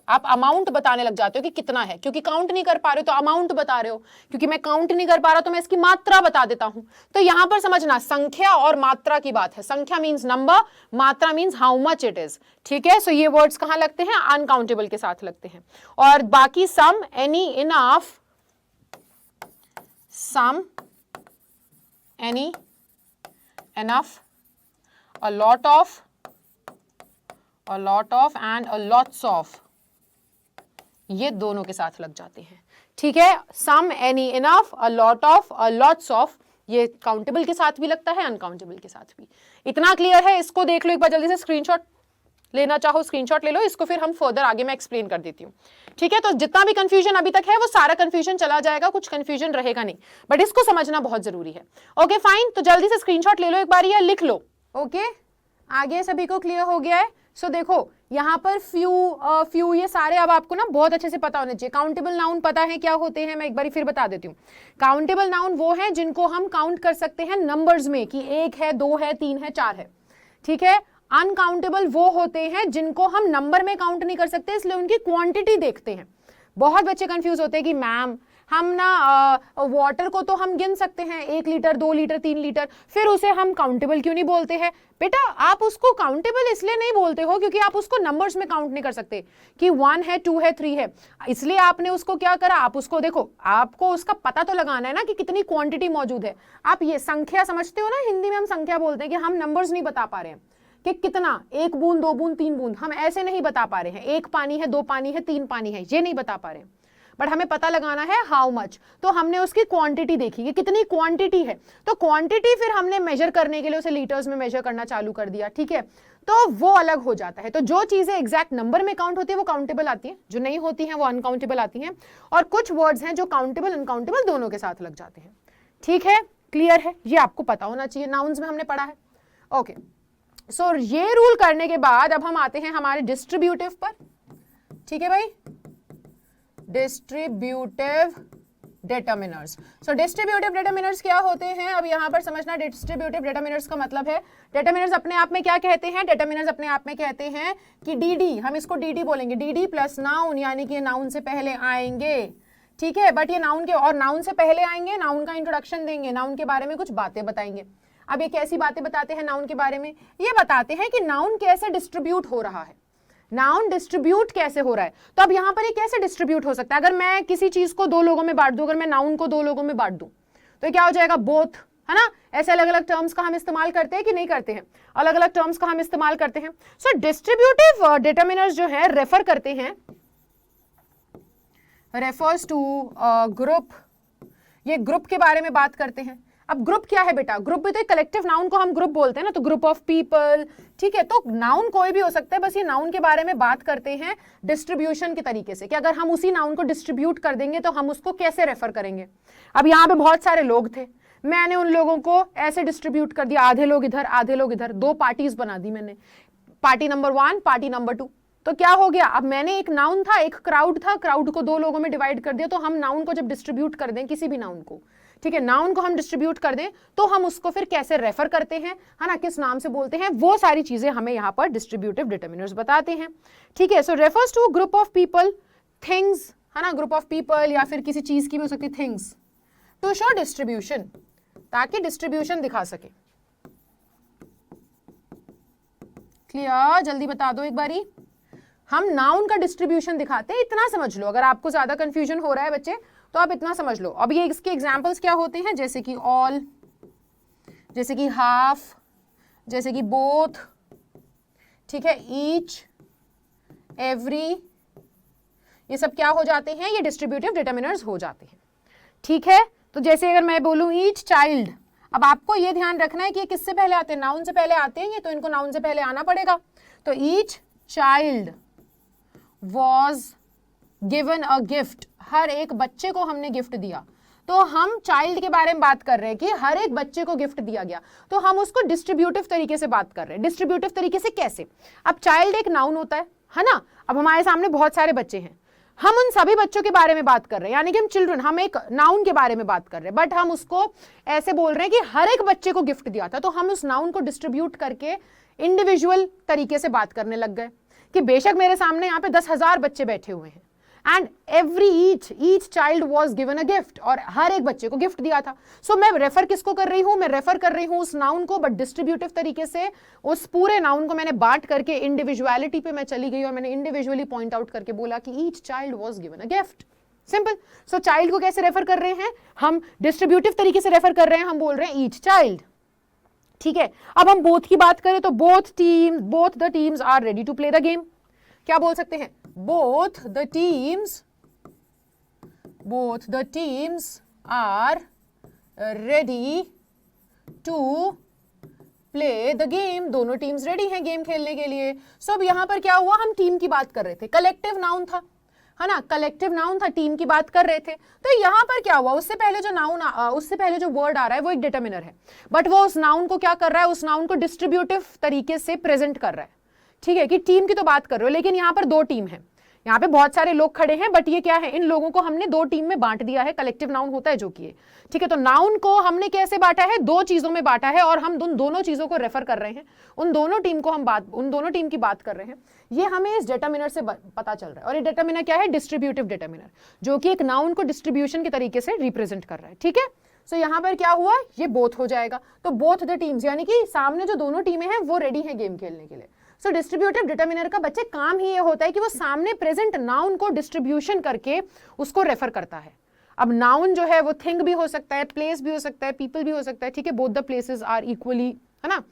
आप अमाउंट बताने लग जाते हो कि कितना है, क्योंकि काउंट नहीं कर पा रहे हो तो अमाउंट बता रहे हो, क्योंकि मैं काउंट नहीं कर पा रहा तो मैं इसकी मात्रा बता देता हूं. तो यहां पर समझना, संख्या और मात्रा की बात है. संख्या मींस नंबर, मात्रा means how much it is. ठीक है, सो ये वर्ड्स कहां लगते हैं, अनकाउंटेबल के साथ लगते हैं. और बाकी some, any, enough, some, any, enough, a lot of and a lots of, ये दोनों के साथ लग जाते हैं. ठीक है, some, any, enough, a lot of, a lots of, ये काउंटेबल के साथ भी लगता है, अनकाउंटेबल के साथ भी. इतना क्लियर है? इसको देख लो एक बार जल्दी से, स्क्रीनशॉट लेना चाहो स्क्रीनशॉट ले लो, इसको फिर हम फर्दर आगे मैं एक्सप्लेन कर देती हूँ. ठीक है, तो जितना भी कंफ्यूजन अभी तक है वो सारा कंफ्यूजन चला जाएगा, कुछ कंफ्यूजन रहेगा नहीं, बट इसको समझना बहुत जरूरी है. ओके फाइन, तो जल्दी से स्क्रीनशॉट ले लो एक बार या लिख लो. ओके, आगे सभी को क्लियर हो गया है? सो देखो यहाँ पर फ्यू ये सारे अब आपको ना बहुत अच्छे से पता होने चाहिए. काउंटेबल नाउन पता है क्या होते हैं, मैं एक बार फिर बता देती हूँ. काउंटेबल नाउन वो है जिनको हम काउंट कर सकते हैं नंबर्स में, कि 1 है, 2 है, 3 है, 4 है. ठीक है, अनकाउंटेबल वो होते हैं जिनको हम नंबर में काउंट नहीं कर सकते, इसलिए उनकी क्वांटिटी देखते हैं. बहुत बच्चे कंफ्यूज होते हैं कि मैम हम ना वाटर को तो हम गिन सकते हैं, 1 लीटर 2 लीटर 3 लीटर, फिर उसे हम काउंटेबल क्यों नहीं बोलते हैं? बेटा आप उसको काउंटेबल इसलिए नहीं बोलते हो क्योंकि आप उसको नंबर्स में काउंट नहीं कर सकते कि 1 है, 2 है, 3 है. इसलिए आपने उसको क्या करा, आप उसको देखो, आपको उसका पता तो लगाना है ना कि कितनी क्वांटिटी मौजूद है. आप ये संख्या समझते हो ना, हिंदी में हम संख्या बोलते हैं कि हम नंबर्स नहीं बता पा रहे हैं कि कितना, 1 बूंद 2 बूंद 3 बूंद, हम ऐसे नहीं बता पा रहे हैं. 1 पानी है, 2 पानी है, 3 पानी है, ये नहीं बता पा रहे हैं, बट हमें पता लगाना है हाउ मच. तो हमने उसकी क्वांटिटी देखी कि कितनी क्वांटिटी है, तो क्वांटिटी फिर हमने मेजर करने के लिए उसे लीटर्स में मेजर करना चालू कर दिया. ठीक है, तो वो अलग हो जाता है. तो जो चीजें एग्जैक्ट नंबर में काउंट होती है वो काउंटेबल आती है, जो नहीं होती है वो अनकाउंटेबल आती हैं. और कुछ वर्ड्स हैं जो काउंटेबल अनकाउंटेबल दोनों के साथ लग जाते हैं. ठीक है, क्लियर है? ये आपको पता होना चाहिए, नाउन्स में हमने पढ़ा है. ओके, सो ये रूल करने के बाद अब हम आते हैं हमारे डिस्ट्रीब्यूटिव पर. ठीक है भाई, डिस्ट्रीब्यूटिव डिटरमिनर्स. सो डिस्ट्रीब्यूटिव डिटरमिनर्स क्या होते हैं, अब यहां पर समझना. डिस्ट्रीब्यूटिव डिटरमिनर्स का मतलब है, डिटरमिनर्स अपने आप में क्या कहते हैं, डिटरमिनर्स अपने आप में कहते हैं कि डीडी, हम इसको डीडी बोलेंगे, डीडी प्लस नाउन, यानी कि नाउन से पहले आएंगे. ठीक है, बट ये नाउन के, और नाउन से पहले आएंगे, नाउन का इंट्रोडक्शन देंगे, नाउन के बारे में कुछ बातें बताएंगे. अब ये कैसी बातें बताते हैं नाउन के बारे में, ये बताते हैं कि नाउन कैसे डिस्ट्रीब्यूट हो रहा है, नाउन डिस्ट्रीब्यूट कैसे हो रहा है. तो अब यहां पर ये कैसे डिस्ट्रीब्यूट हो सकता है, अगर मैं किसी चीज को 2 लोगों में बांट दूं, अगर मैं नाउन को 2 लोगों में बांट दूं तो क्या हो जाएगा, बोथ, है ना. ऐसे अलग अलग टर्म्स का हम इस्तेमाल करते हैं कि नहीं करते हैं, अलग अलग टर्म्स का हम इस्तेमाल करते हैं. सो डिस्ट्रीब्यूटिव डिटरमिनर्स जो है रेफर करते हैं, रेफर्स टू ग्रुप, ये ग्रुप के बारे में बात करते हैं. अब ग्रुप क्या है बेटा, ग्रुप भी तो एक कलेक्टिव नाउन को हम ग्रुप बोलते हैं ना, तो ग्रुप ऑफ पीपल, ठीक है। तो नाउन कोई भी हो सकता है, बस ये नाउन के बारे में बात करते हैं डिस्ट्रीब्यूशन के तरीके से कि अगर हम उसी नाउन को डिस्ट्रीब्यूट कर देंगे तो हम उसको कैसे रेफर करेंगे। अब यहाँ पे बहुत सारे लोग थे, मैंने उन लोगों को ऐसे डिस्ट्रीब्यूट कर दिया, आधे लोग इधर आधे लोग इधर, दो पार्टीज बना दी मैंने, पार्टी नंबर 1 पार्टी नंबर 2। तो क्या हो गया, अब मैंने एक नाउन था, एक क्राउड था, क्राउड को दो लोगों में डिवाइड कर दिया। तो हम नाउन को जब डिस्ट्रीब्यूट कर दें, किसी भी नाउन को, ठीक है, नाउन को हम डिस्ट्रीब्यूट कर दें तो हम उसको फिर कैसे रेफर करते हैं, है ना, किस नाम से बोलते हैं, वो सारी चीजें हमें यहाँ पर डिस्ट्रीब्यूटिव डिटरमिनर्स बताते हैं, ठीक है। So refers to group of people, things, है ना, ग्रुप ऑफ पीपल या फिर किसी चीज की भी हो सकती है थिंग्स, टू शो डिस्ट्रीब्यूशन, ताकि डिस्ट्रीब्यूशन दिखा सके। क्लियर, जल्दी बता दो एक बारी। हम नाउन का डिस्ट्रीब्यूशन दिखाते हैं, इतना समझ लो। अगर आपको ज्यादा कंफ्यूजन हो रहा है बच्चे तो आप इतना समझ लो। अब ये इसके एग्जांपल्स क्या होते हैं, जैसे कि ऑल, जैसे कि हाफ, जैसे कि बोथ, ठीक है, ईच, एवरी, ये सब क्या हो जाते हैं, ये डिस्ट्रीब्यूटिव डिटरमिनर्स हो जाते हैं, ठीक है। तो जैसे अगर मैं बोलूं ईच चाइल्ड, अब आपको ये ध्यान रखना है कि ये किससे पहले आते हैं, नाउन से पहले आते हैं, ये तो इनको नाउन से पहले आना पड़ेगा। तो each child was given a gift, हर एक बच्चे को हमने गिफ्ट दिया। तो हम चाइल्ड के बारे में बात कर रहे हैं कि हर एक बच्चे को गिफ्ट दिया गया, तो हम उसको डिस्ट्रीब्यूटिव तरीके से बात कर रहे हैं। डिस्ट्रीब्यूटिव तरीके से कैसे, अब चाइल्ड एक नाउन होता है ना, अब हमारे सामने बहुत सारे बच्चे हैं, हम उन सभी बच्चों के बारे में बात कर रहे हैं, यानी कि हम चिल्ड्रन, हम एक नाउन के बारे में बात कर रहे हैं, बट हम उसको ऐसे बोल रहे हैं कि हर एक बच्चे को गिफ्ट दिया था। तो हम उस नाउन को डिस्ट्रीब्यूट करके इंडिविजुअल तरीके से बात करने लग गए कि बेशक मेरे सामने यहाँ पे 10,000 बच्चे बैठे हुए हैं and every each child was given a gift, और हर एक बच्चे को गिफ्ट दिया था। सो मैं रेफर किसको कर रही हूं, मैं रेफर कर रही हूं उस नाउन को, बट डिस्ट्रीब्यूटिव तरीके से उस पूरे नाउन को मैंने बांट करके इंडिविजुअलिटी पे मैं चली गई और मैंने इंडिविजुअली पॉइंट आउट करके बोला कि each child was given a gift, simple. So child को कैसे रेफर कर रहे हैं, हम डिस्ट्रीब्यूटिव तरीके से रेफर कर रहे हैं, हम बोल रहे हैं ईच चाइल्ड, ठीक है। अब हम बोथ की बात करें तो both the teams are ready to play the game, क्या बोल सकते हैं, both the teams are ready to play the game, दोनों टीम्स रेडी हैं गेम खेलने के लिए। सो अब यहां पर क्या हुआ, हम टीम की बात कर रहे थे, कलेक्टिव नाउन था, है ना, कलेक्टिव नाउन था, टीम की बात कर रहे थे। तो यहां पर क्या हुआ, उससे पहले जो नाउन, उससे पहले जो वर्ड आ रहा है वो एक डिटरमिनर है, बट वो उस नाउन को क्या कर रहा है, उस नाउन को डिस्ट्रीब्यूटिव तरीके से प्रेजेंट कर रहा है, ठीक है, कि टीम की तो बात कर रहे हो, लेकिन यहाँ पर दो टीम है, यहाँ पे बहुत सारे लोग खड़े हैं, बट ये क्या है, इन लोगों को हमने दो टीम में बांट दिया है, कलेक्टिव नाउन होता है जो कि, ठीक है। तो नाउन को हमने कैसे बांटा है, दो चीजों में बांटा है, और हम उन दोनों चीजों को रेफर कर रहे हैं, उन दोनों टीम की बात कर रहे हैं। ये हमें इस डिटरमिनर से पता चल रहा है, और ये डिटरमिनर क्या है, डिस्ट्रीब्यूटिव डिटरमिनर, जो कि एक नाउन को डिस्ट्रीब्यूशन के तरीके से रिप्रेजेंट कर रहा है, ठीक है। सो यहाँ पर क्या हुआ, ये बोथ हो जाएगा, तो बोथ द टीम्स, यानी कि सामने जो दोनों टीमें हैं वो रेडी है गेम खेलने के लिए। सो डिस्ट्रीब्यूटिव डिटरमिनर का बच्चे काम ही ये होता है कि वो सामने प्रेजेंट नाउन को डिस्ट्रीब्यूशन करके उसको रेफर करता है। अब नाउन जो है वो थिंग भी हो सकता है, प्लेस भी हो सकता है, पीपल भी हो सकता है, ठीक है, both the places are equally, है ना,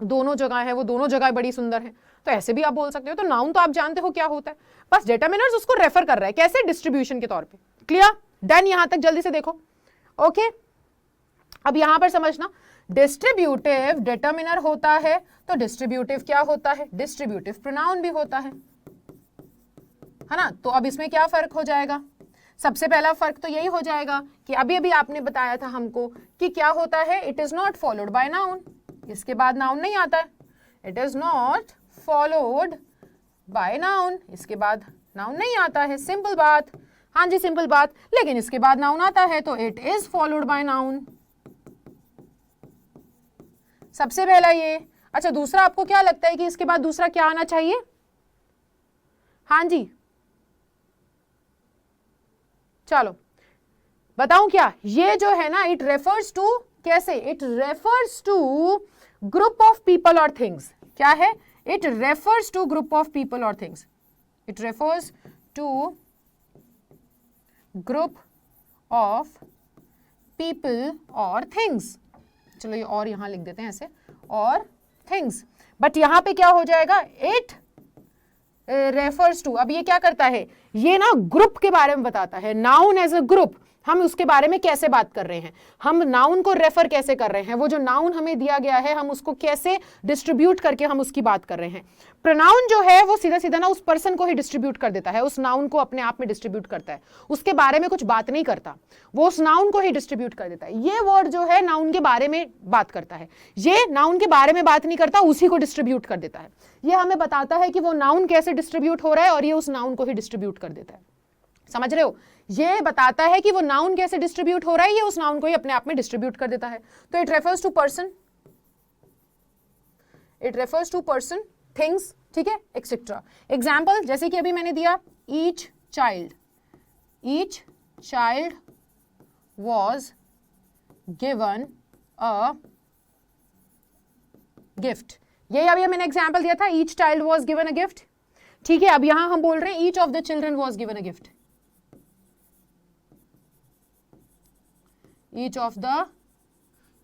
दोनों जगह है, वो दोनों जगह बड़ी सुंदर है, तो ऐसे भी आप बोल सकते हो। तो नाउन तो आप जानते हो क्या होता है, बस डिटरमिनर्स उसको रेफर कर रहा है, कैसे, डिस्ट्रीब्यूशन के तौर पे। क्लियर, डन, यहां तक जल्दी से देखो, ओके। अब यहां पर समझना, डिस्ट्रीब्यूटिव डिटरमिनर होता है तो डिस्ट्रीब्यूटिव क्या होता है, डिस्ट्रीब्यूटिव प्रोनाउन भी होता है ना। तो अब इसमें क्या फर्क हो जाएगा, सबसे पहला फर्क तो यही हो जाएगा कि अभी अभी आपने बताया था हमको कि क्या होता है, it is not followed by noun, इसके बाद नाउन नहीं आता है, it is not followed by noun, इसके बाद नाउन नहीं आता है, सिंपल बात, हाँ जी सिंपल बात। लेकिन इसके बाद नाउन आता है तो it is followed by noun, सबसे पहला ये। अच्छा, दूसरा आपको क्या लगता है कि इसके बाद दूसरा क्या आना चाहिए, हाँ जी चलो बताऊं क्या, ये जो है ना, इट रेफर्स टू, कैसे, it refers to group of people और थिंग्स, क्या है, it refers to group of people और things, it refers to group of people और थिंग्स, चलो ये और यहां लिख देते हैं ऐसे, और थिंग्स, बट यहां पे क्या हो जाएगा, इट रेफर्स टू, अब ये क्या करता है, ये ना ग्रुप के बारे में बताता है, नाउन एज अ ग्रुप, हम उसके बारे में कैसे बात कर रहे हैं, हम नाउन को रेफर कैसे कर रहे हैं, वो जो नाउन हमें दिया गया है हम उसको कैसे डिस्ट्रीब्यूट करके हम उसकी बात कर रहे हैं। प्रोनाउन जो है वो सीधा सीधा ना उस पर्सन को ही डिस्ट्रीब्यूट कर देता है, उस नाउन को अपने आप में डिस्ट्रीब्यूट करता है, उसके बारे में कुछ बात नहीं करता, वो उस नाउन को ही डिस्ट्रीब्यूट कर देता है। ये वर्ड जो है नाउन के बारे में बात करता है, ये नाउन के बारे में बात नहीं करता, उसी को डिस्ट्रीब्यूट कर देता है। ये हमें बताता है कि वो नाउन कैसे डिस्ट्रीब्यूट हो रहा है और ये उस नाउन को ही डिस्ट्रीब्यूट कर देता है। समझ रहे हो, ये बताता है कि वो नाउन कैसे डिस्ट्रीब्यूट हो रहा है, ये उस नाउन को ही अपने आप में डिस्ट्रीब्यूट कर देता है। तो it refers to person, it refers to person, things, ठीक है, एक्सेट्रा। एग्जाम्पल जैसे कि अभी मैंने दिया, each child was given a gift. ये अभी मैंने एग्जाम्पल दिया था, each child was given a gift, ठीक है। अब यहां हम बोल रहे हैं each of the children was given a gift, each of the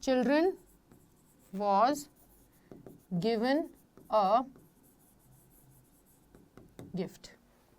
children was given a gift,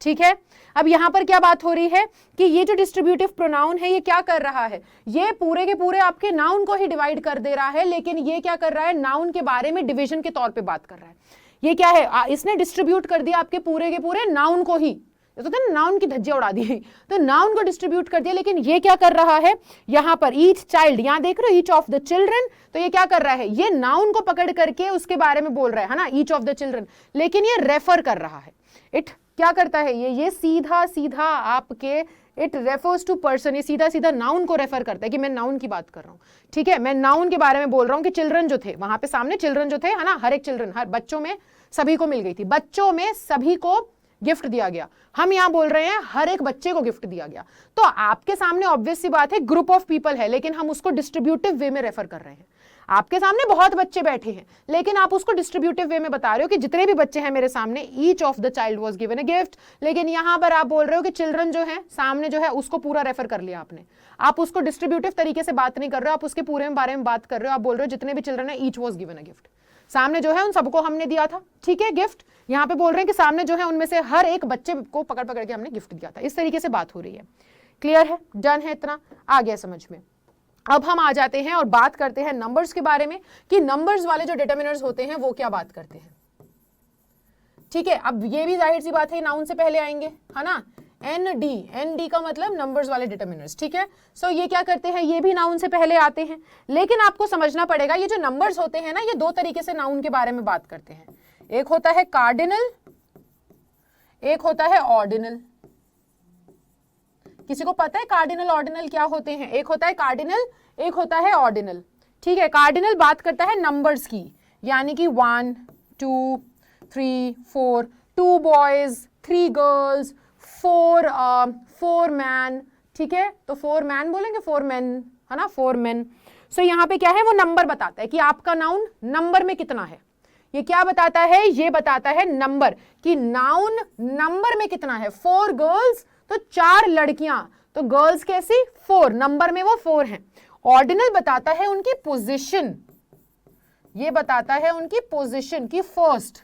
ठीक है। अब यहां पर क्या बात हो रही है कि ये जो डिस्ट्रीब्यूटिव प्रोनाउन है ये क्या कर रहा है, ये पूरे के पूरे आपके नाउन को ही डिवाइड कर दे रहा है, लेकिन ये क्या कर रहा है, नाउन के बारे में डिवीजन के तौर पे बात कर रहा है। ये क्या है, इसने डिस्ट्रीब्यूट कर दिया आपके पूरे के पूरे नाउन को ही, तो नाउन की धज्जियां उड़ा दी, तो नाउन को डिस्ट्रीब्यूट कर दिया। लेकिन ये क्या कर रहा है यहां पर, ईच चाइल्ड, यहां देख रहे हो ईच ऑफ द चिल्ड्रन, तो ये क्या कर रहा है, ये नाउन को पकड़ करके उसके बारे में बोल रहा है ना, ईच ऑफ द चिल्ड्रन, लेकिन ये रेफर कर रहा है। इट क्या करता है, ये सीधा सीधा आपके इट रेफर्स टू पर्सन, ये सीधा सीधा नाउन को रेफर करता है कि मैं नाउन की बात कर रहा हूं, ठीक है। मैं नाउन के बारे में बोल रहा हूं कि चिल्ड्रन जो थे वहां पे सामने, चिल्ड्रन जो थे है ना, हर एक चिल्ड्रन, हर बच्चों में सभी को मिल गई थी, बच्चों में सभी को गिफ्ट दिया गया। हम यहां बोल रहे हैं हर एक बच्चे को गिफ्ट दिया गया। तो आपके सामने ऑब्वियस सी बात है ग्रुप ऑफ पीपल है, लेकिन हम उसको डिस्ट्रीब्यूटिव वे में रेफर कर रहे हैं। आपके सामने बहुत बच्चे बैठे हैं, लेकिन आप उसको डिस्ट्रीब्यूटिव वे में बता रहे हो कि जितने भी बच्चे हैं मेरे सामने, each of the child was given a gift, लेकिन यहां पर आप बोल रहे हो कि चिल्ड्रन जो है सामने जो है उसको पूरा रेफर कर लिया आपने। आप उसको डिस्ट्रीब्यूटिव तरीके से बात नहीं कर रहे हो, आप उसके पूरे बारे में बात कर रहे हो। आप बोल रहे हो जितने भी चिल्ड्रन है each was given a gift, सामने जो है उन सबको हमने दिया था, ठीक है, गिफ्ट। यहां पे बोल रहे हैं कि सामने जो है उनमें से हर एक बच्चे को पकड़ पकड़ के हमने गिफ्ट दिया था। इस तरीके से बात हो रही है। क्लियर है, डन है, इतना आ गया समझ में। अब हम आ जाते हैं और बात करते हैं नंबर्स के बारे में कि नंबर्स वाले जो डिटरमिनर्स होते हैं वो क्या बात करते हैं, ठीक है। अब ये भी जाहिर सी बात है नाउन से पहले आएंगे, है ना, एन डी का मतलब नंबर्स वाले डिटरमिनर्स, ठीक है। सो ये क्या करते हैं, ये भी नाउन से पहले आते हैं, लेकिन आपको समझना पड़ेगा ये जो नंबर्स होते हैं ना, ये दो तरीके से नाउन के बारे में बात करते हैं। एक होता है कार्डिनल, एक होता है ऑर्डिनल। किसी को पता है कार्डिनल ऑर्डिनल क्या होते हैं? एक होता है कार्डिनल, एक होता है ऑर्डिनल, ठीक है। कार्डिनल बात करता है नंबर्स की, यानी कि 1 2 3 4, 2 बॉयज 3 गर्ल्स, 4 मैन, ठीक है। तो 4 मैन बोलेंगे, 4 मैन, है ना, 4 मैन। सो यहाँ पे क्या है, वो नंबर बताता है कि आपका नाउन नंबर में कितना है। ये क्या बताता है, ये बताता है नंबर, कि नाउन नंबर में कितना है। 4 गर्ल्स तो 4 लड़कियां, तो गर्ल्स कैसी, 4, नंबर में वो 4 हैं। ऑर्डिनल बताता है उनकी पोजीशन, ये बताता है उनकी पोजीशन की first,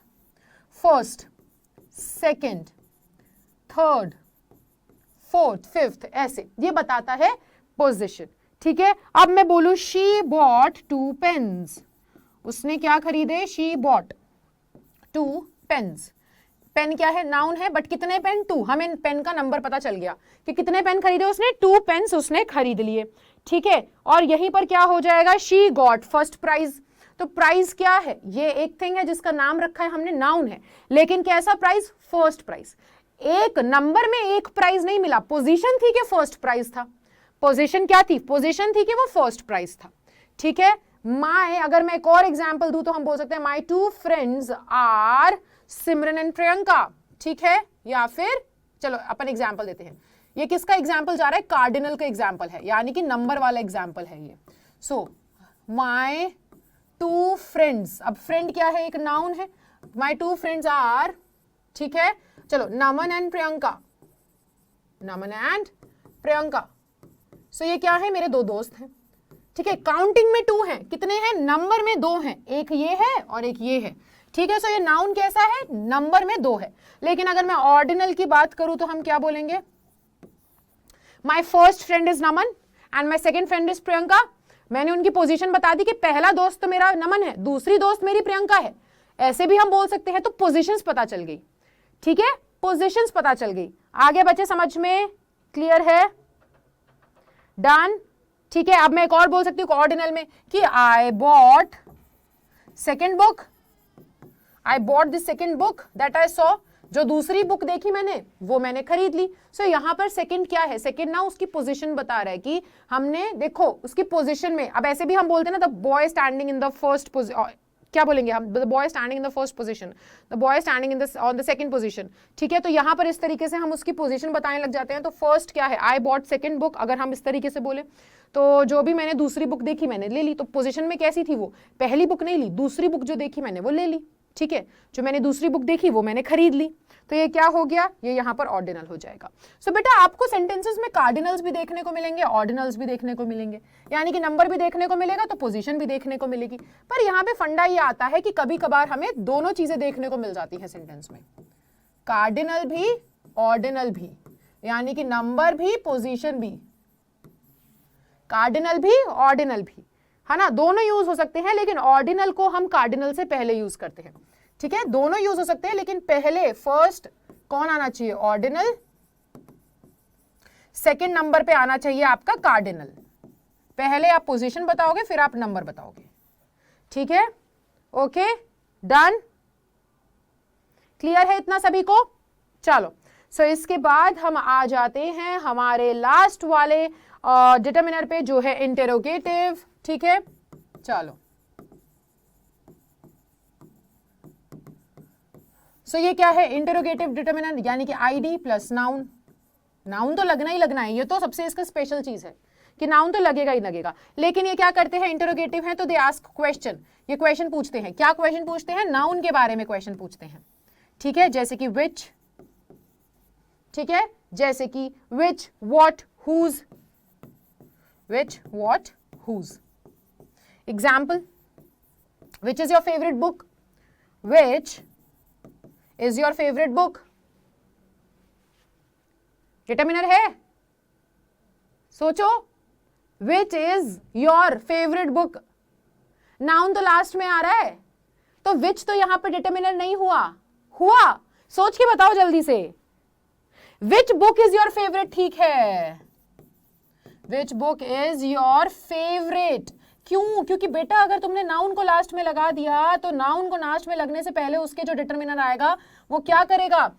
second, third, fourth, fifth, ऐसे ये बताता है पोजीशन, ठीक है। अब मैं बोलूं शी बॉट 2 पेन्स, उसने क्या खरीदे, शी बॉट 2 पेन्स। पेन क्या है, नाउन है, बट कितने पेन, 2, हमें पेन का नंबर पता चल गया कि कितने पेन खरीदे उसने, 2 पेन्स उसने खरीद लिए, ठीक है। और यहीं पर क्या हो जाएगा, शी गॉट फर्स्ट प्राइज। तो प्राइज क्या है, ये एक थिंग है जिसका नाम रखा है हमने, नाउन है, लेकिन कैसा प्राइज, फर्स्ट प्राइज। एक नंबर में एक प्राइज नहीं मिला, पोजीशन थी कि फर्स्ट प्राइज था, पोजीशन क्या थी, पोजीशन थी कि वो फर्स्ट प्राइज था, ठीक है। माय, अगर मैं एक और एग्जांपल दूं तो हम बोल सकते हैं my 2 friends are Simran and Priyanka, ठीक है। या फिर चलो अपन एग्जांपल देते हैं, ये किसका एग्जांपल जा रहा है, कार्डिनल का एग्जांपल है, यानी कि नंबर वाला एग्जांपल है ये। सो माय 2 फ्रेंड्स, अब फ्रेंड क्या है, एक नाउन है, माय 2 फ्रेंड्स आर, ठीक है। चलो Naman and Priyanka, Naman and Priyanka. So ये क्या है, मेरे 2 दोस्त हैं, ठीक है। काउंटिंग में 2 हैं, कितने हैं, नंबर में 2 हैं, एक ये है और एक ये है, ठीक है। सो ये नाउन कैसा है, नंबर में 2 है। लेकिन अगर मैं ऑर्डिनल की बात करूं तो हम क्या बोलेंगे, my first friend is Naman and my second friend is Priyanka. मैंने उनकी पोजीशन बता दी कि पहला दोस्त तो मेरा नमन है, दूसरी दोस्त मेरी प्रियंका है, ऐसे भी हम बोल सकते हैं। तो पोजीशंस पता चल गई, ठीक है, पोजीशंस पता चल गई। आगे बच्चे समझ में क्लियर है? डन, ठीक है। अब मैं एक और बोल सकती हूँ ऑर्डिनल में कि I bought second book, I bought the second book that I saw, जो दूसरी बुक देखी मैंने वो मैंने खरीद ली। सो यहां पर सेकंड क्या है? सेकंड ना उसकी पोजीशन बता रहा है कि हमने, देखो उसकी पोजीशन में, अब ऐसे भी हम बोलते हैं ना, the boy standing in the first position, क्या बोलेंगे हम? The boy standing in the first position, the boy standing in the on the second position, ठीक है। तो यहां पर इस तरीके से हम उसकी पोजीशन बताने लग जाते हैं। तो फर्स्ट क्या है? I bought second book. अगर हम इस तरीके से बोले तो जो भी मैंने दूसरी बुक देखी मैंने ले ली। तो पोजीशन में कैसी थी वो? पहली बुक नहीं ली, दूसरी बुक जो देखी मैंने वो ले ली, ठीक है। जो मैंने दूसरी बुक देखी वो मैंने खरीद ली। तो ये क्या हो गया? ये यहाँ पर ऑर्डिनल हो जाएगा। सो बेटा आपको सेंटेंसेस में कार्डिनल्स भी देखने को मिलेंगे, ऑर्डिनल्स भी देखने को मिलेंगे, यानी कि नंबर भी देखने को मिलेगा तो पोजीशन भी देखने को मिलेगी। पर यहाँ पे फंडा ये आता है कि कभी कभार हमें दोनों चीजें देखने को मिल जाती है सेंटेंस में, कार्डिनल भी ऑर्डिनल भी, यानी कि नंबर भी पोजीशन भी, कार्डिनल भी ऑर्डिनल भी, है ना, दोनों यूज हो सकते हैं। लेकिन ऑर्डिनल को हम कार्डिनल से पहले यूज करते हैं, ठीक है। दोनों यूज हो सकते हैं लेकिन पहले फर्स्ट कौन आना चाहिए? ऑर्डिनल। सेकंड नंबर पे आना चाहिए आपका कार्डिनल। पहले आप पोजीशन बताओगे फिर आप नंबर बताओगे, ठीक है। ओके, डन, क्लियर है इतना सभी को? चलो, सो इसके बाद हम आ जाते हैं हमारे लास्ट वाले डिटरमिनर पे, जो है इंटेरोगेटिव, ठीक है। चलो, सो ये क्या है? इंटेरोगेटिव डिटरमिनर, यानी कि आईडी प्लस नाउन। नाउन तो लगना ही लगना है, ये तो सबसे इसका स्पेशल चीज है कि नाउन तो लगेगा ही लगेगा। लेकिन ये क्या करते हैं? इंटेरोगेटिव है तो दे आस्क क्वेश्चन, ये क्वेश्चन पूछते हैं। क्या क्वेश्चन पूछते हैं? नाउन के बारे में क्वेश्चन पूछते हैं, ठीक है। जैसे कि विच, ठीक है, जैसे कि which, what, whose, which, what, whose. Example, which is your favourite book, which is your favourite book, determiner है, सोचो, which is your favourite book. Noun तो लास्ट में आ रहा है, तो विच तो यहां पर डिटरमिनर नहीं हुआ, हुआ? सोच के बताओ जल्दी से। विच बुक इज योर फेवरेट, ठीक है, विच बुक इज योर फेवरेट। क्यों? क्योंकि बेटा अगर तुमने नाउन को लास्ट में लगा दिया तो नाउन को लास्ट में लगने से पहले उसके जो डिटरमिनर आएगा वो क्या करेगा?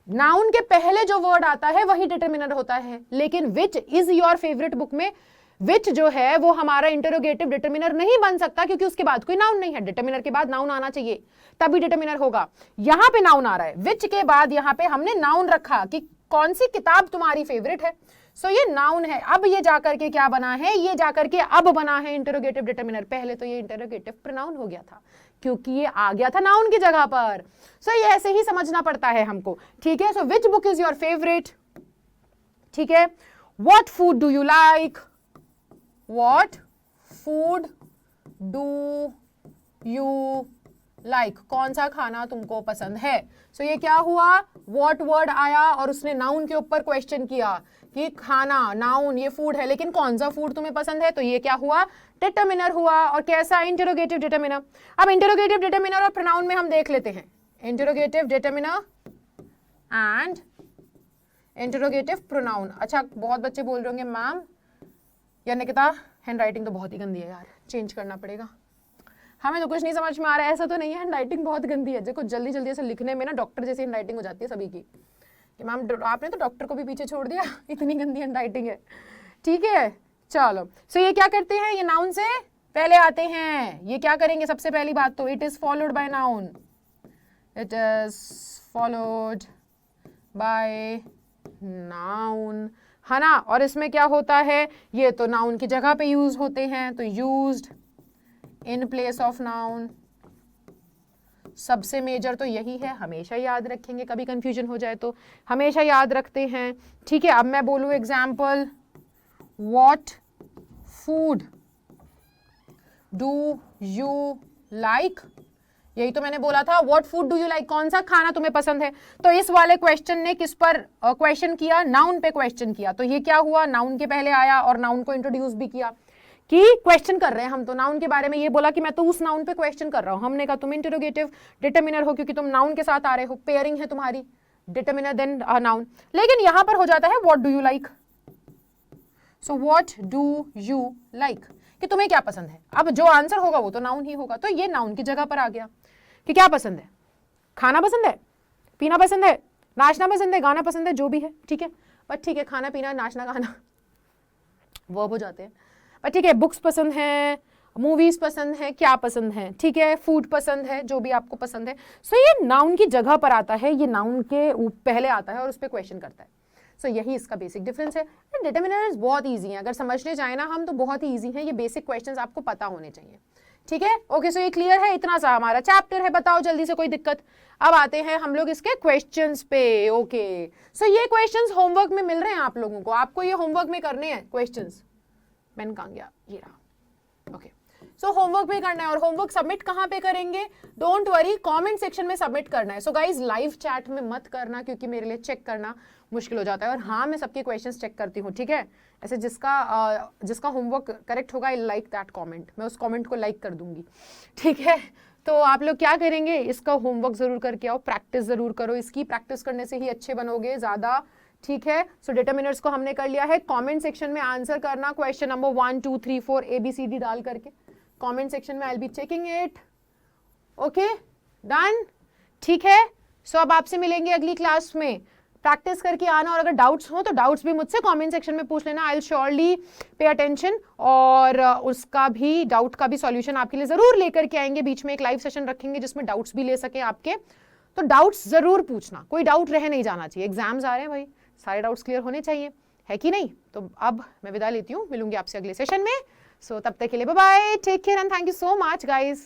नाउन के पहले जो वर्ड आता है वही डिटरमिनर होता है। लेकिन विच इज योर फेवरेट बुक में विच जो है वो हमारा इंटरोगेटिव डिटरमिनर नहीं बन सकता, क्योंकि उसके बाद कोई नाउन नहीं है। डिटरमिनर के बाद नाउन आना चाहिए तभी डिटरमिनर होगा। यहां पे नाउन आ रहा है, विच के बाद यहां पे हमने नाउन रखा कि कौन सी किताब तुम्हारी फेवरेट है। सो ये नाउन है। अब ये जाकर के क्या बना है? ये जाकर के अब बना है इंटरोगेटिव डिटरमिनर। पहले तो ये इंटरोगेटिव प्रोनाउन हो गया था क्योंकि ये आ गया था नाउन की जगह पर। सो ये ऐसे ही समझना पड़ता है हमको, ठीक है। So which book is your favourite, ठीक है। What food do you like, what food do you like, कौन सा खाना तुमको पसंद है। सो ये क्या हुआ? व्हाट वर्ड आया और उसने नाउन के ऊपर क्वेश्चन किया कि खाना, नाउन, ये फूड है, लेकिन कौन सा फूड तुम्हें पसंद है। तो ये क्या हुआ? डिटरमिनर हुआ। और कैसा? Interrogative determiner. अब इंटरोगेटिव डिटरमिनर और प्रोनाउन में हम देख लेते हैं, interrogative determiner and interrogative pronoun. अच्छा, बहुत बच्चे बोल रहे होंगे मैम या निकिता हैंडराइटिंग तो बहुत ही गंदी है यार, चेंज करना पड़ेगा। हमें तो कुछ नहीं समझ में आ रहा है। ऐसा तो नहीं है, हैंडराइटिंग बहुत गंदी है। देखो जल्दी जल्दी ऐसे लिखने में ना डॉक्टर जैसी हैंडराइटिंग हो जाती है सभी की, कि मैम आपने तो डॉक्टर को भी पीछे छोड़ दिया, इतनी गंदी हैंडराइटिंग है, ठीक है। चलो, सो ये क्या करते हैं? ये नाउन से पहले आते हैं। ये क्या करेंगे? सबसे पहली बात तो it is followed by noun, it is followed by noun, है ना। और इसमें क्या होता है? ये तो नाउन की जगह पे यूज होते हैं, तो used in place of noun. सबसे मेजर तो यही है, हमेशा याद रखेंगे, कभी कंफ्यूजन हो जाए तो हमेशा याद रखते हैं, ठीक है। अब मैं बोलूं example, what food do you like, यही तो मैंने बोला था, what food do you like, कौन सा खाना तुम्हें पसंद है। तो इस वाले क्वेश्चन ने किस पर क्वेश्चन किया, नाउन पे क्वेश्चन किया। तो ये क्या हुआ, नाउन के पहले आया और नाउन को इंट्रोड्यूस भी किया कि क्वेश्चन कर रहे हैं हम तो नाउन के बारे में। ये बोला कि मैं तो उस नाउन पे क्वेश्चन कर रहा हूं। हमने कहा तुम इंटरोगेटिव डिटर्मिनर हो क्योंकि तुम नाउन के साथ आ रहे हो, पेयरिंग है तुम्हारी, डिटर्मिनर देन नाउन। लेकिन यहां पर हो जाता है what do you like. So what do you like, कि तुम्हें क्या पसंद है। अब जो आंसर होगा वो तो नाउन ही होगा, तो ये नाउन की जगह पर आ गया कि क्या पसंद है, खाना पसंद है, पीना पसंद है, नाचना पसंद है, गाना पसंद है, जो भी है, ठीक है। पर ठीक है, खाना पीना नाचना गाना वर्ब हो जाते हैं, पर ठीक है। बुक्स पसंद है, मूवीज पसंद है, क्या पसंद है, ठीक है, फूड पसंद है, जो भी आपको पसंद है। सो ये नाउन की जगह पर आता है, ये नाउन के पहले आता है और उस पर क्वेश्चन करता है। सो यही इसका बेसिक डिफरेंस है। डिटर्मिनर्स बहुत ईजी हैं, अगर समझने जाए ना हम तो बहुत ही ईजी हैं। ये बेसिक क्वेश्चंस आपको पता होने चाहिए, ठीक है। ओके, सो ये क्लियर है, इतना सा हमारा चैप्टर है। बताओ जल्दी से, कोई दिक्कत। अब आते हैं हम लोग इसके क्वेश्चंस पे। ओके, सो ये क्वेश्चंस होमवर्क में मिल रहे हैं आप लोगों को, आपको ये होमवर्क में करने हैं क्वेश्चंस। पेन कहाँ गया, ये रहा। ओके, सो होमवर्क भी करना है और होमवर्क सबमिट कहाँ पे करेंगे, डोंट वरी, कमेंट सेक्शन में सबमिट करना है। सो गाइज लाइव चैट में मत करना क्योंकि मेरे लिए चेक करना मुश्किल हो जाता है। और हाँ, मैं सबके क्वेश्चंस चेक करती हूँ, ठीक है। ऐसे जिसका होमवर्क करेक्ट होगा, आई लाइक दैट कमेंट, मैं उस कमेंट को लाइक कर दूंगी, ठीक है। तो आप लोग क्या करेंगे, इसका होमवर्क जरूर करके आओ, प्रैक्टिस जरूर करो, इसकी प्रैक्टिस करने से ही अच्छे बनोगे ज्यादा, ठीक है। सो डिटर्मिनर्स को हमने कर लिया है। कमेंट सेक्शन में आंसर करना क्वेश्चन नंबर 1 2 3 4 ABCD डाल करके कमेंट सेक्शन में, I will be checking it. Okay, done, ठीक है। सो अब आपसे मिलेंगे अगली क्लास में, प्रैक्टिस करके आना। और अगर डाउट्स हो तो डाउट्स भी मुझसे कमेंट सेक्शन में पूछ लेना, I will surely pay attention. और उसका भी, डाउट का भी सॉल्यूशन आपके लिए जरूर लेकर के आएंगे। बीच में एक लाइव सेशन रखेंगे जिसमें डाउट्स भी ले सके आपके, तो डाउट्स जरूर पूछना, कोई डाउट रह नहीं जाना चाहिए। एग्जाम्स आ रहे हैं भाई, सारे डाउट्स क्लियर होने चाहिए, है कि नहीं। तो अब मैं विदा लेती हूँ, मिलूंगी आपसे अगले सेशन में। सो तब तक के लिए bye bye, take care and thank you so much guys.